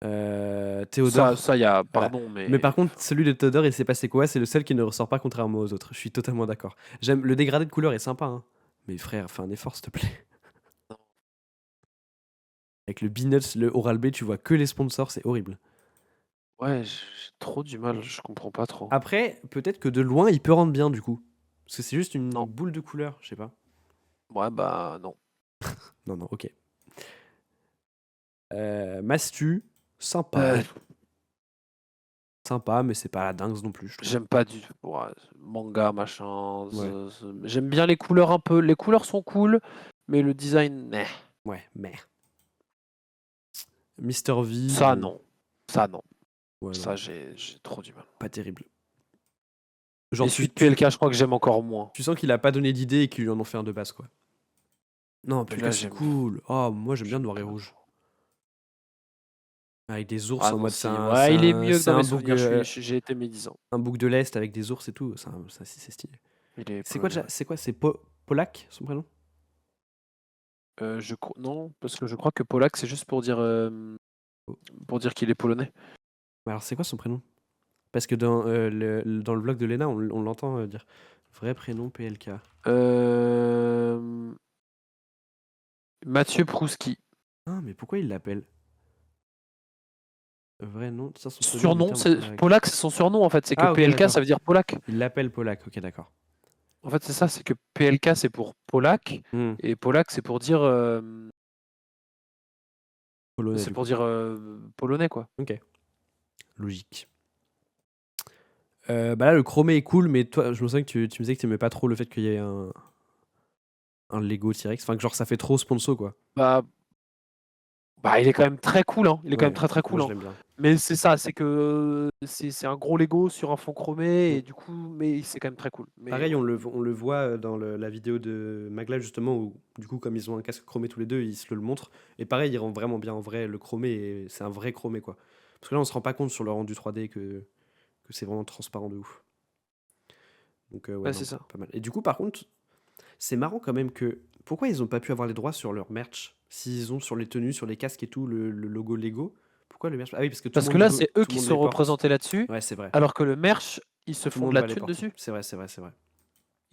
Théodore. Ça, il y a. Voilà. Pardon, mais. Mais par contre, celui de Théodore, il s'est passé quoi? C'est le seul qui ne ressort pas contrairement aux autres. Je suis totalement d'accord. J'aime le dégradé de couleur est sympa, hein. Mais frère, fais un effort, s'il te plaît. Avec le Peanuts, le Oral-B, tu vois que les sponsors, c'est horrible. Ouais, j'ai trop du mal, je comprends pas trop. Après, peut-être que de loin, il peut rendre bien du coup. Parce que c'est juste une Non. boule de couleur, je sais pas. Ouais, bah non. Non, ok. Mastu, sympa. Euh, Sympa, mais c'est pas la dingue non plus, je trouve. J'aime pas du tout. Ouais, manga, machin. Ouais. J'aime bien les couleurs un peu. Les couleurs sont cool, mais le design, Ouais, mais. Mister V. ça bon. non. Ça non. Ouais, Ça, non, j'ai trop du mal. pas terrible. Et Genre, celui de PLK, je crois que j'aime encore moins. tu sens qu'il a pas donné d'idée et qu'ils lui en ont fait un de base, quoi. Non, Puis PLK, là, c'est j'aime. cool. Oh, moi, j'aime bien noir et rouge. Avec des ours Ah en non, mode. si. Ouais, il est mieux que C'est dans mes un bouc, souvenirs. J'ai été médisant. un bouc de l'Est avec des ours et tout. Ça, c'est stylé. Il est C'est quoi polonais, déjà? C'est quoi? C'est Polak, son prénom? ouais. Non, parce que je crois que Polak, c'est juste pour dire qu'il est polonais. Alors, c'est quoi son prénom? Parce que dans le vlog de Lena, on l'entend dire vrai prénom PLK. Mathieu Prouski. Ah, mais pourquoi il l'appelle? Vrai nom, tiens, son pseudo Surnom, militaire c'est marqué avec. Polak, c'est son surnom en fait. C'est que Ah, ok, PLK, d'accord. ça veut dire Polak. Il l'appelle Polak, ok, d'accord. En fait, c'est ça, c'est que PLK, c'est pour Polak, Hmm, et Polak, c'est pour dire, Polonais, du coup. polonais, quoi. Ok, logique. Bah là, le chromé est cool, mais toi, je me souviens que tu me disais que tu aimais pas trop le fait qu'il y ait un Lego T-Rex. Enfin, que genre, ça fait trop sponsor, quoi. Bah, il est quand même très cool, hein. Il est quand même très très moi, cool, je hein. l'aime bien. Mais c'est ça, c'est que c'est un gros Lego sur un fond chromé, Hmm. et du coup, mais c'est quand même très cool. Mais Pareil, ouais. on le voit dans la vidéo de Magla, justement, où, du coup, comme ils ont un casque chromé tous les deux, ils se le montrent. Et pareil, il rend vraiment bien en vrai. Le chromé, c'est un vrai chromé, quoi. Parce que là, on se rend pas compte sur le rendu 3D que c'est vraiment transparent de ouf. Donc, ouais, Ouais, non, c'est ça. pas mal. Et du coup, par contre, c'est marrant quand même que. Pourquoi ils ont pas pu avoir les droits sur leur merch? S'ils ont sur les tenues, sur les casques et tout, le logo Lego. Pourquoi le merch? Ah oui, parce que Parce que là, c'est eux tout le qui monde sont les porte. représentés là-dessus, Ouais, c'est vrai. alors que le merch, ils se Tout le font de monde la va les thune porter. dessus. C'est vrai, c'est vrai, c'est vrai.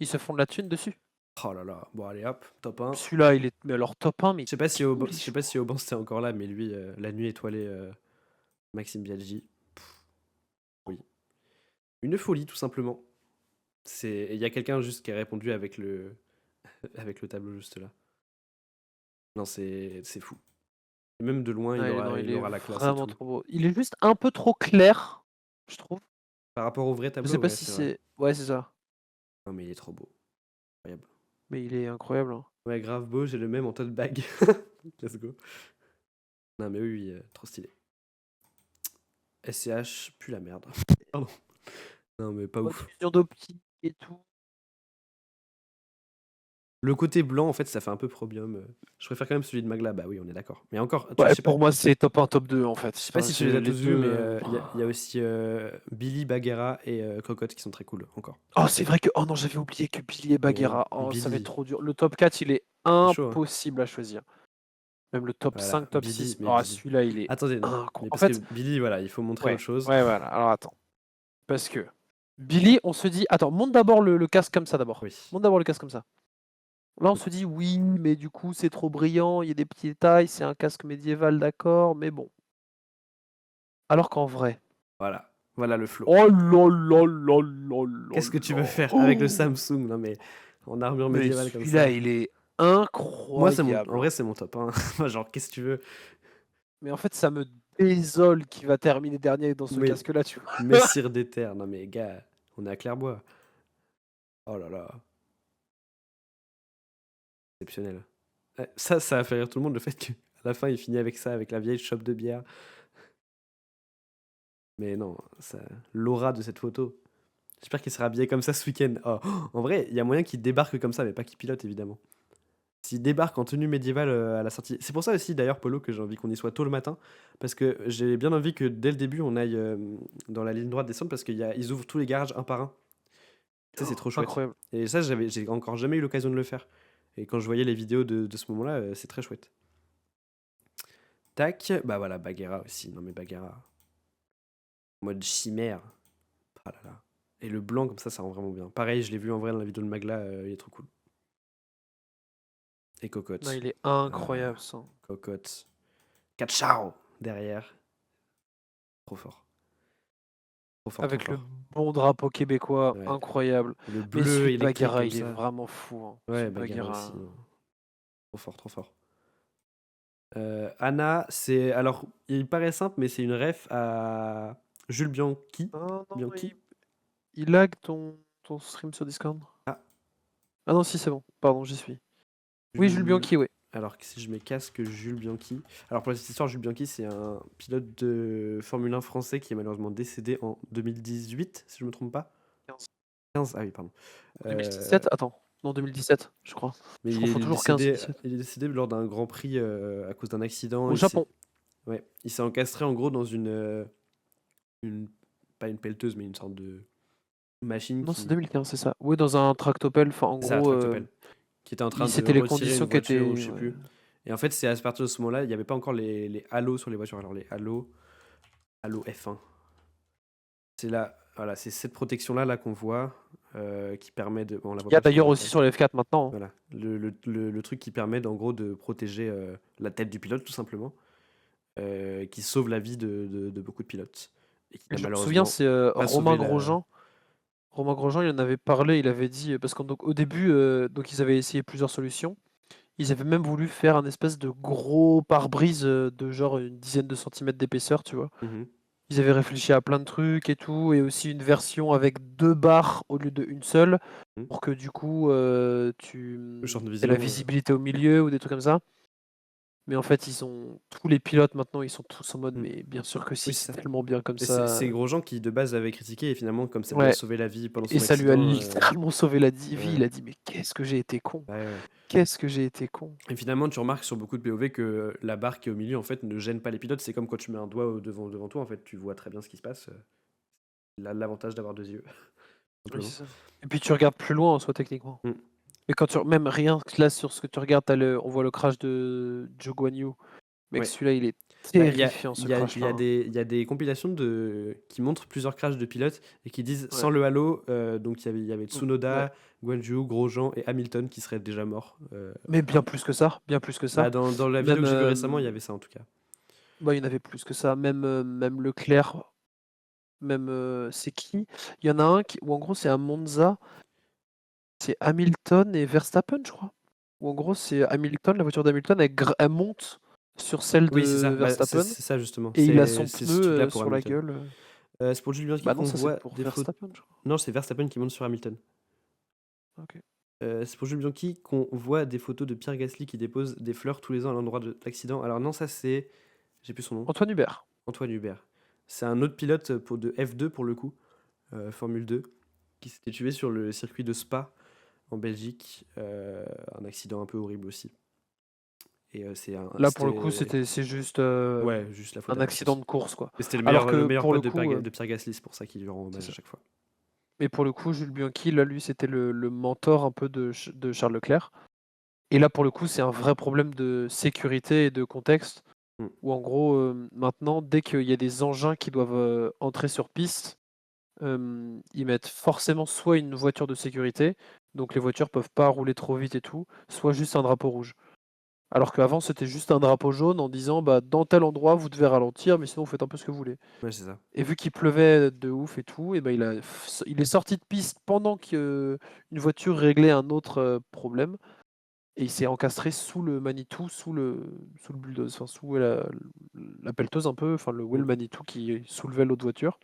Ils se font de la thune dessus. Oh là là. Bon, allez hop, top 1. Celui-là, il est. Mais alors, top 1, mais Je sais pas si tous je les sais pas jours. si Auban c'était encore là, mais lui, la nuit étoilée, Maxime Biaggi. Oui. Une folie, tout simplement. Il y a quelqu'un juste qui a répondu avec avec le tableau juste là. Non, c'est fou. Et même de loin, Ouais, non, il il est aura la classe et vraiment tout. trop beau. Il est juste un peu trop clair, je trouve. Par rapport au vrai Je sais tableau, pas ouais, si c'est vrai. c'est. Ouais, c'est ça. Non, mais il est trop beau. Incroyable. Mais il est incroyable, hein. Ouais, grave beau, j'ai le même en tote bag. Let's go. Non, mais oui, trop stylé. SCH, pue la merde. Pardon. Non, mais pas Bonne ouf. fusion d'optique et tout. Le côté blanc, en fait, ça fait un peu Probium. Je préfère quand même celui de Magla. Bah oui, on est d'accord. Mais encore, je Ouais, sais pas, pour moi, c'est top 1, top 2 en fait. je sais pas Enfin, si tu les as les tous vus, mais deux. il y a aussi Billy, Bagheera et Cocotte qui sont très cool encore. Oh, c'est vrai que. Oh non, j'avais oublié que Billy et Bagheera. Oh, ça va être Billy, trop dur. Le top 4, il est c'est chaud, hein. impossible à choisir. Même le top Voilà, 5, top Billy, 6. mais Oh, Billy. celui-là, il est Attendez, non. incroyable. Mais En parce que fait, Billy, voilà, il faut montrer ouais, autre chose. ouais, voilà. Alors attends. Parce que Billy, on se dit. Attends, monte d'abord le casque comme ça d'abord. Oui. Monte d'abord le casque comme ça. Là, on se dit oui, mais du coup, c'est trop brillant, il y a des petits détails, c'est un casque médiéval, d'accord, mais bon. Alors qu'en vrai. Voilà. Voilà le flow. Oh là là là là là Qu'est-ce que tu veux là. faire avec le Oh, Samsung? Non, mais en armure mais médiévale comme celui-là, ça. il est Moi, en incroyable, hein. vrai, c'est mon top, hein. Moi, genre, qu'est-ce que tu veux? Mais en fait, ça me désole qu'il va terminer dernier dans ce Mais casque-là, tu vois. Messire des terres. Non, mais gars, on est à Clairbois. Oh là là, exceptionnel. Ouais, ça a fait rire tout le monde, le fait qu'à la fin, il finit avec ça, avec la vieille chope de bière. Mais non, l'aura de cette photo. J'espère qu'il sera habillé comme ça ce week-end. Oh, en vrai, il y a moyen qu'il débarque comme ça, mais pas qu'il pilote, évidemment. S'il débarque en tenue médiévale à la sortie. C'est pour ça aussi, d'ailleurs, Polo, que j'ai envie qu'on y soit tôt le matin. Parce que j'ai bien envie que dès le début, on aille dans la ligne droite descendre, parce qu'ils ouvrent tous les garages un par un. Ça, c'est trop chouette. Incroyable. Et ça, j'ai encore jamais eu l'occasion de le faire. Et quand je voyais les vidéos de ce moment-là, c'est très chouette. Tac, bah voilà, Bagheera aussi. Non mais Bagheera, mode chimère. Ah là là. Et le blanc comme ça rend vraiment bien. Pareil, je l'ai vu en vrai dans la vidéo de Magla, il est trop cool. Et Non, Cocotte. il est Ah, incroyable, ça. Cocotte. Cachao derrière. Trop fort. Trop fort, trop Avec le fort. bon drapeau québécois, Ouais. incroyable. Le Mais bleu celui de électrique Bagheera, comme il est ça. vraiment fou, hein. Ouais, Celui de Bagheera Bagheera. aussi. Non. Trop fort, trop fort. Anna, c'est. Alors, il paraît simple, mais c'est une ref à Jules Bianchi. Ah non, Bianchi. il lag ton stream sur Discord. Ah, Ah non, si, c'est bon. Pardon, j'y suis. Oui, Jules Jules. Bianchi, oui. Alors, si je mets casque Jules Bianchi. Alors, pour la petite histoire, Jules Bianchi, c'est un pilote de Formule 1 français qui est malheureusement décédé en 2018, si je ne me trompe pas. 15. 15, ah oui, pardon. 2017? Attends. Non, 2017, je crois. Mais Je il confonds est toujours 15 et décédé, 17. il est décédé lors d'un Grand Prix à cause d'un accident. Au Japon. Ouais, il s'est encastré en gros dans une, pas une pelleteuse, mais une sorte de machine Non, c'est qui, 2015, c'est ça. Oui, dans un tractopelle. Enfin, en c'est ça, un gros, tractopelle, qui était en train de c'était les retirer une conditions qui voiture ou étaient. je sais Ouais. plus. Et en fait, c'est à partir de ce moment-là, il n'y avait pas encore les halos sur les voitures. Alors les halo F1. C'est là, voilà, c'est cette protection-là là, qu'on voit qui permet de. Bon, on la voit Il y a pas parce qu'on d'ailleurs est en aussi face. sur le F4 maintenant, hein. Voilà, le truc qui permet en gros de protéger la tête du pilote tout simplement, qui sauve la vie de beaucoup de pilotes et qui Et n'a je me souviens, malheureusement c'est pas Romain sauvé la. Grosjean. Romain Grosjean, il en avait parlé, il avait dit, parce qu'au début, donc ils avaient essayé plusieurs solutions. Ils avaient même voulu faire un espèce de gros pare-brise de genre une dizaine de centimètres d'épaisseur, tu vois. Mhm. Ils avaient réfléchi à plein de trucs et tout, et aussi une version avec 2 barres au lieu d'une seule, Mhm. pour que du coup tu Le champ de aies la vision. visibilité au milieu ou des trucs comme ça. Mais en fait, tous les pilotes maintenant, ils sont tous en mode, Mm. mais bien sûr que si, Oui, c'est c'est ça. tellement bien comme Mais ça. c'est Grosjean qui de base avait critiqué et finalement comme ça lui a Ouais, sauvé la vie pendant et son ça lui a accident. littéralement sauvé la vie. Il Ouais, a dit, mais qu'est-ce que j'ai été con. ouais, ouais. Qu'est-ce que j'ai été con. Et finalement, tu remarques sur beaucoup de POV que la barre qui est au milieu en fait ne gêne pas les pilotes. C'est comme quand tu mets un doigt devant toi, en fait, tu vois très bien ce qui se passe. Il a l'avantage d'avoir deux yeux, Oui, simplement. c'est ça. Et puis tu regardes plus loin en soi, techniquement. Mm. Et quand même rien que là sur ce que tu regardes, on voit le crash de Zhou Guanyu. Mec, Ouais. celui-là, il est Bah, terrifiant, ce crash-là, hein. il y a des compilations qui montrent plusieurs crashs de pilotes et qui disent Ouais. sans le halo, donc il y avait Mm, ouais. Tsunoda, Guanyu, Grosjean et Hamilton qui seraient déjà morts. Mais bien plus que ça, bien plus que ça. Bah, dans la vidéo Même, que j'ai vue récemment, il y avait ça en tout cas. bah, il y en avait plus que ça. Même Leclerc, même, c'est qui? Il y en a un où en gros c'est à Monza, c'est Hamilton et Verstappen, je crois. Où en gros c'est Hamilton, la voiture d'Hamilton, elle monte sur celle Oui, c'est ça. de Bah, Verstappen c'est ça justement. et il a son C'est pneu ce truc-là pour sur la Hamilton. gueule. C'est pour Jules Bianchi Bah non, qu'on ça c'est voit pour des photos. Verstappen, je crois. Non, c'est Verstappen qui monte sur Hamilton. Ok. C'est pour Jules Bianchi qu'on voit des photos de Pierre Gasly qui dépose des fleurs tous les ans à l'endroit de l'accident. Alors non, ça c'est. J'ai plus son nom. Antoine Hubert. Antoine Hubert. C'est un autre pilote de F2 pour le coup, Formule 2, qui s'était tué sur le circuit de Spa en Belgique, un accident un peu horrible aussi. Et Là, pour le coup, c'est juste ouais, juste la faute un à accident Mercedes. de course, quoi. Et c'était Alors le que meilleur pour le pote coup, de Pierre Gasly, c'est pour ça qu'il lui rend c'est hommage à ça. chaque fois. Mais pour le coup, Jules Bianchi, là, lui, c'était le mentor un peu de Charles Leclerc. Et là, pour le coup, c'est un vrai problème de sécurité et de contexte, Mm. où en gros, maintenant, dès qu'il y a des engins qui doivent entrer sur piste, ils mettent forcément soit une voiture de sécurité, donc les voitures peuvent pas rouler trop vite et tout, soit juste un drapeau rouge. Alors qu'avant, c'était juste un drapeau jaune en disant bah, dans tel endroit, vous devez ralentir, mais sinon, vous faites un peu ce que vous voulez. Ouais, c'est ça. Et vu qu'il pleuvait de ouf et tout, et ben il est sorti de piste pendant qu'une voiture réglait un autre problème. Et il s'est encastré sous le Manitou, sous le bulldozer, enfin, sous la pelleteuse un peu, enfin le Mm. Manitou qui soulevait l'autre voiture.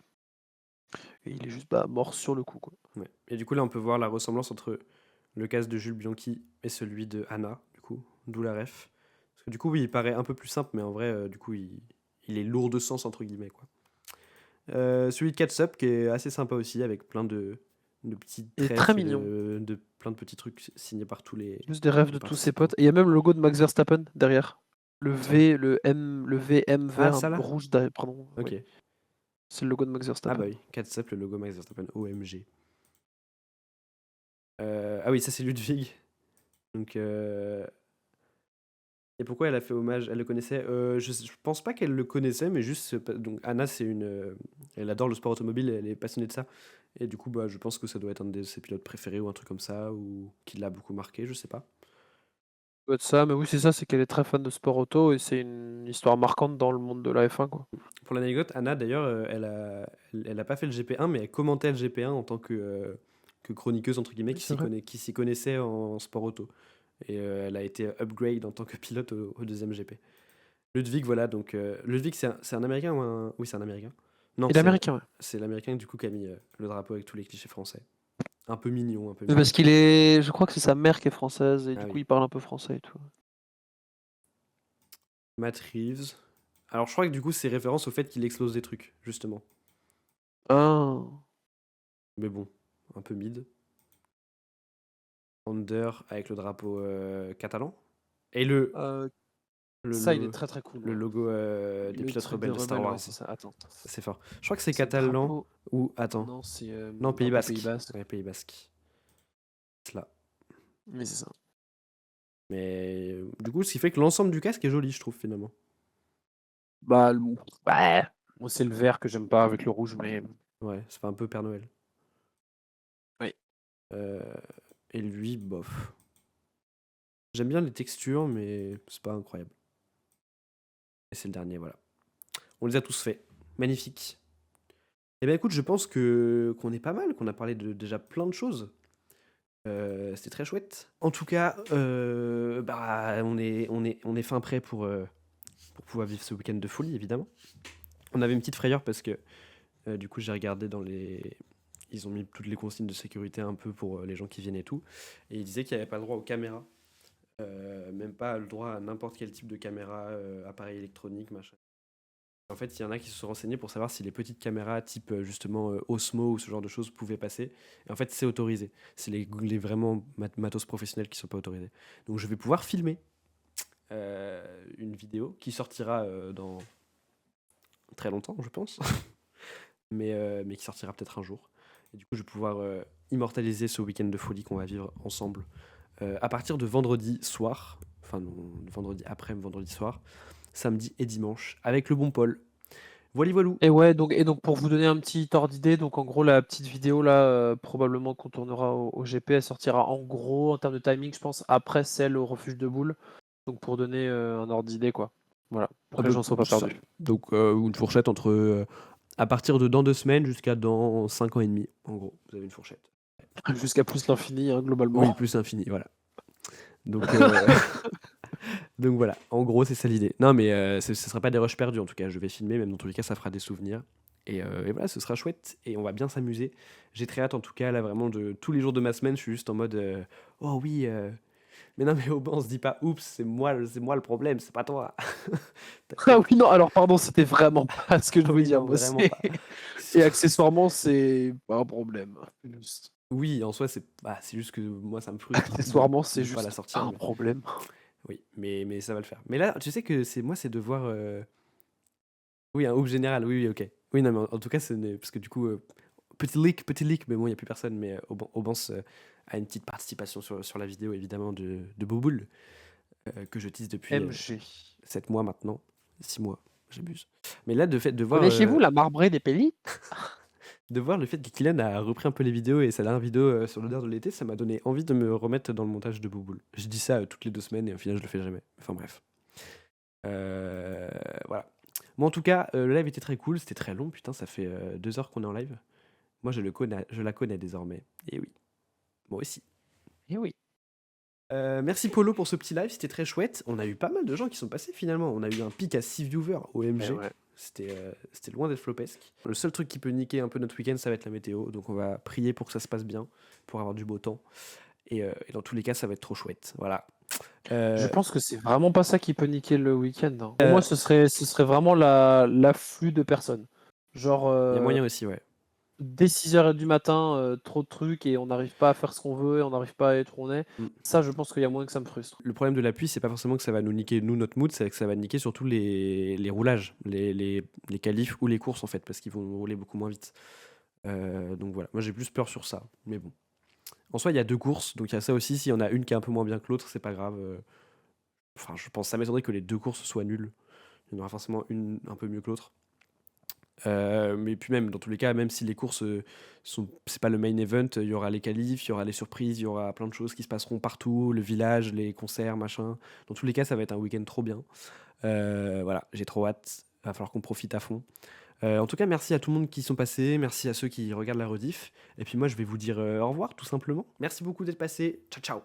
Et il est juste bah, mort sur le coup, quoi. Ouais. Et du coup, là, on peut voir la ressemblance entre le casque de Jules Bianchi et celui de Anna, du coup, d'où la ref. Parce que du coup, oui, il paraît un peu plus simple, mais en vrai, du coup, il est lourd de sens, entre guillemets, quoi. Celui de Catsup, qui est assez sympa aussi, avec plein de petits Il est très trèfles et mignon. de plein de petits trucs signés par tous les Juste des rêves de tous ses participants. potes. Et il y a même le logo de Max Verstappen derrière. Le V, le M, le VM Ah, vert, ça là? rouge derrière, pardon. Ok. Oui. C'est le logo de Max Ah bah Verstappen. oui, Catsup, le logo Max Verstappen, OMG. Ah oui, ça c'est Ludwig. Donc, et pourquoi elle a fait hommage? Elle le connaissait? Je pense pas qu'elle le connaissait, mais juste. Donc, Anna, c'est une. Elle adore le sport automobile, elle est passionnée de ça. Et du coup, bah, je pense que ça doit être un de ses pilotes préférés ou un truc comme ça, ou qui l'a beaucoup marqué, je sais pas. Ça doit être ça, mais oui, c'est ça, c'est qu'elle est très fan de sport auto et c'est une histoire marquante dans le monde de la F1, quoi. Pour l'anecdote, Anna, d'ailleurs, elle a pas fait le GP1, mais elle commentait le GP1 en tant que chroniqueuse, entre guillemets, Oui, c'est vrai. qui s'y connaissait en sport auto. Et elle a été upgrade en tant que pilote au deuxième GP. Ludwig, voilà, donc Ludwig, c'est un Américain ou un... Oui, c'est un Américain. Non, Il est américain, ouais. c'est l'Américain du coup qui a mis le drapeau avec tous les clichés français. Un peu mignon, un peu Mais mignon. parce qu'il est. Je crois que c'est sa mère qui est française et Ah du coup oui. il parle un peu français et tout. Matt Reeves. Alors je crois que du coup c'est référence au fait qu'il explose des trucs, justement. Ah. Mais bon, un peu mid. Under avec le drapeau catalan. Et Euh, le, ça, il est lo- très très cool, le ouais. logo des Le pilotes truc des rebelles de Star rebelles, ouais, Wars. c'est ça. Attends. C'est fort. Je crois que c'est C'est le catalan drapeau. ou... Attends. Non, c'est Non, Pays drapeau Pays Basque. Basque. Ouais, Pays Basque. C'est là. Mais c'est ça. Mais du coup, ce qui fait que l'ensemble du casque est joli, je trouve, finalement. Bah, ouais. Moi, c'est le vert que j'aime pas avec le rouge, mais. Ouais, c'est pas un peu Père Noël. Oui. Euh, et lui, bof. J'aime bien les textures, mais c'est pas incroyable. Et c'est le dernier, voilà. On les a tous faits. Magnifique. Eh bien écoute, je pense qu'on est pas mal, qu'on a parlé de déjà plein de choses. C'était très chouette. En tout cas, bah, on est fin prêt pour pouvoir vivre ce week-end de folie, évidemment. On avait une petite frayeur parce que du coup, j'ai regardé dans les... Ils ont mis toutes les consignes de sécurité un peu pour les gens qui viennent et tout. Et ils disaient qu'il n'y avait pas le droit aux caméras. Même pas le droit à n'importe quel type de caméra, appareil électronique, machin. En fait, il y en a qui se sont renseignés pour savoir si les petites caméras type justement Osmo ou ce genre de choses pouvaient passer. Et en fait, c'est autorisé. C'est les vraiment matos professionnels qui sont pas autorisés. Donc je vais pouvoir filmer une vidéo qui sortira dans très longtemps, je pense. mais qui sortira peut-être un jour. Et du coup, je vais pouvoir immortaliser ce week-end de folie qu'on va vivre ensemble à partir de vendredi soir, enfin non, vendredi après, vendredi soir, samedi et dimanche, avec le bon Paul. Voilà, voilou. Et ouais, donc pour vous donner un petit ordre d'idée, donc en gros la petite vidéo là, probablement qu'on tournera au GP, elle sortira en gros en termes de timing, je pense, après celle au refuge de boules. Donc pour donner un ordre d'idée, quoi. Voilà, pour Ah que les bah, gens ne soient pas ça. perdus. Donc une fourchette entre à partir de dans 2 semaines jusqu'à dans 5 ans et demi, en gros. Vous avez une fourchette. Jusqu'à plus l'infini, hein, globalement. Oui, plus infini, voilà. Donc, donc voilà, en gros, c'est ça l'idée. Non, mais ce ne sera pas des rushs perdus, en tout cas. Je vais filmer, même dans tous les cas, ça fera des souvenirs. Et voilà, ce sera chouette et on va bien s'amuser. J'ai très hâte, en tout cas, là, vraiment, de tous les jours de ma semaine, je suis juste en mode oh oui, mais non, mais on se dit pas oups, c'est moi le problème, c'est pas toi. Ah oui, non, alors pardon, c'était vraiment pas ce que je voulais Oui, dire. non, Moi, vraiment pas. Et accessoirement, c'est pas un problème. Juste. Oui, en soi, c'est juste que moi, ça me frustre Accessoirement, c'est de pas la juste sortir. un problème. Oui, mais ça va le faire. Mais là, tu sais que c'est de voir. Oui, un hoop général, oui, oui, ok. Oui, non, mais en tout cas, parce que du coup, petit leak, mais bon, il n'y a plus personne. Mais Aubans a une petite participation sur la vidéo, évidemment, de Bouboule, que je tease depuis MG. 7 mois maintenant. 6 mois, j'abuse. Mais là, de voir. Connaissez-vous la marbrée des Pélites? De voir le fait que Kylian a repris un peu les vidéos et sa dernière vidéo sur l'odeur de l'été, ça m'a donné envie de me remettre dans le montage de Bouboule. Je dis ça toutes les 2 semaines et au final je le fais jamais. Enfin bref. Voilà. Moi en tout cas, le live était très cool, c'était très long, putain, ça fait 2 heures qu'on est en live. Moi je la connais désormais. Et oui, moi aussi. Eh oui. Merci Polo pour ce petit live, c'était très chouette. On a eu pas mal de gens qui sont passés finalement. On a eu un pic à 6 viewers au Eh MG. ouais. C'était loin d'être flopesque. Le seul truc qui peut niquer un peu notre week-end, ça va être la météo. Donc on va prier pour que ça se passe bien, pour avoir du beau temps. Et dans tous les cas, ça va être trop chouette. Voilà. Je pense que c'est vraiment pas ça qui peut niquer le week-end, hein. Pour moi, ce serait vraiment l'afflux de personnes. Genre, Il y a moyen aussi, ouais. dès 6h du matin, trop de trucs et on n'arrive pas à faire ce qu'on veut et on n'arrive pas à être où on est. Mm. Ça, je pense qu'il y a moyen que ça me frustre. Le problème de la pluie, c'est pas forcément que ça va nous niquer, nous, notre mood, c'est que ça va niquer surtout les roulages, les qualifs ou les courses, en fait, parce qu'ils vont rouler beaucoup moins vite. Donc voilà, moi j'ai plus peur sur ça, mais bon. En soi, il y a 2 courses, donc il y a ça aussi. S'il y en a une qui est un peu moins bien que l'autre, c'est pas grave. Enfin, je pense, ça m'étonnerait que les 2 courses soient nulles. Il y en aura forcément une un peu mieux que l'autre. Mais puis même, dans tous les cas, même si les courses c'est pas le main event, il y aura les qualifs, il y aura les surprises, il y aura plein de choses qui se passeront partout, le village, les concerts, machin. Dans tous les cas, ça va être un week-end trop bien. Voilà, j'ai trop hâte. Il va falloir qu'on profite à fond. En tout cas, merci à tout le monde qui sont passés, merci à ceux qui regardent la rediff. Et puis moi, je vais vous dire au revoir, tout simplement. Merci beaucoup d'être passé. Ciao, ciao.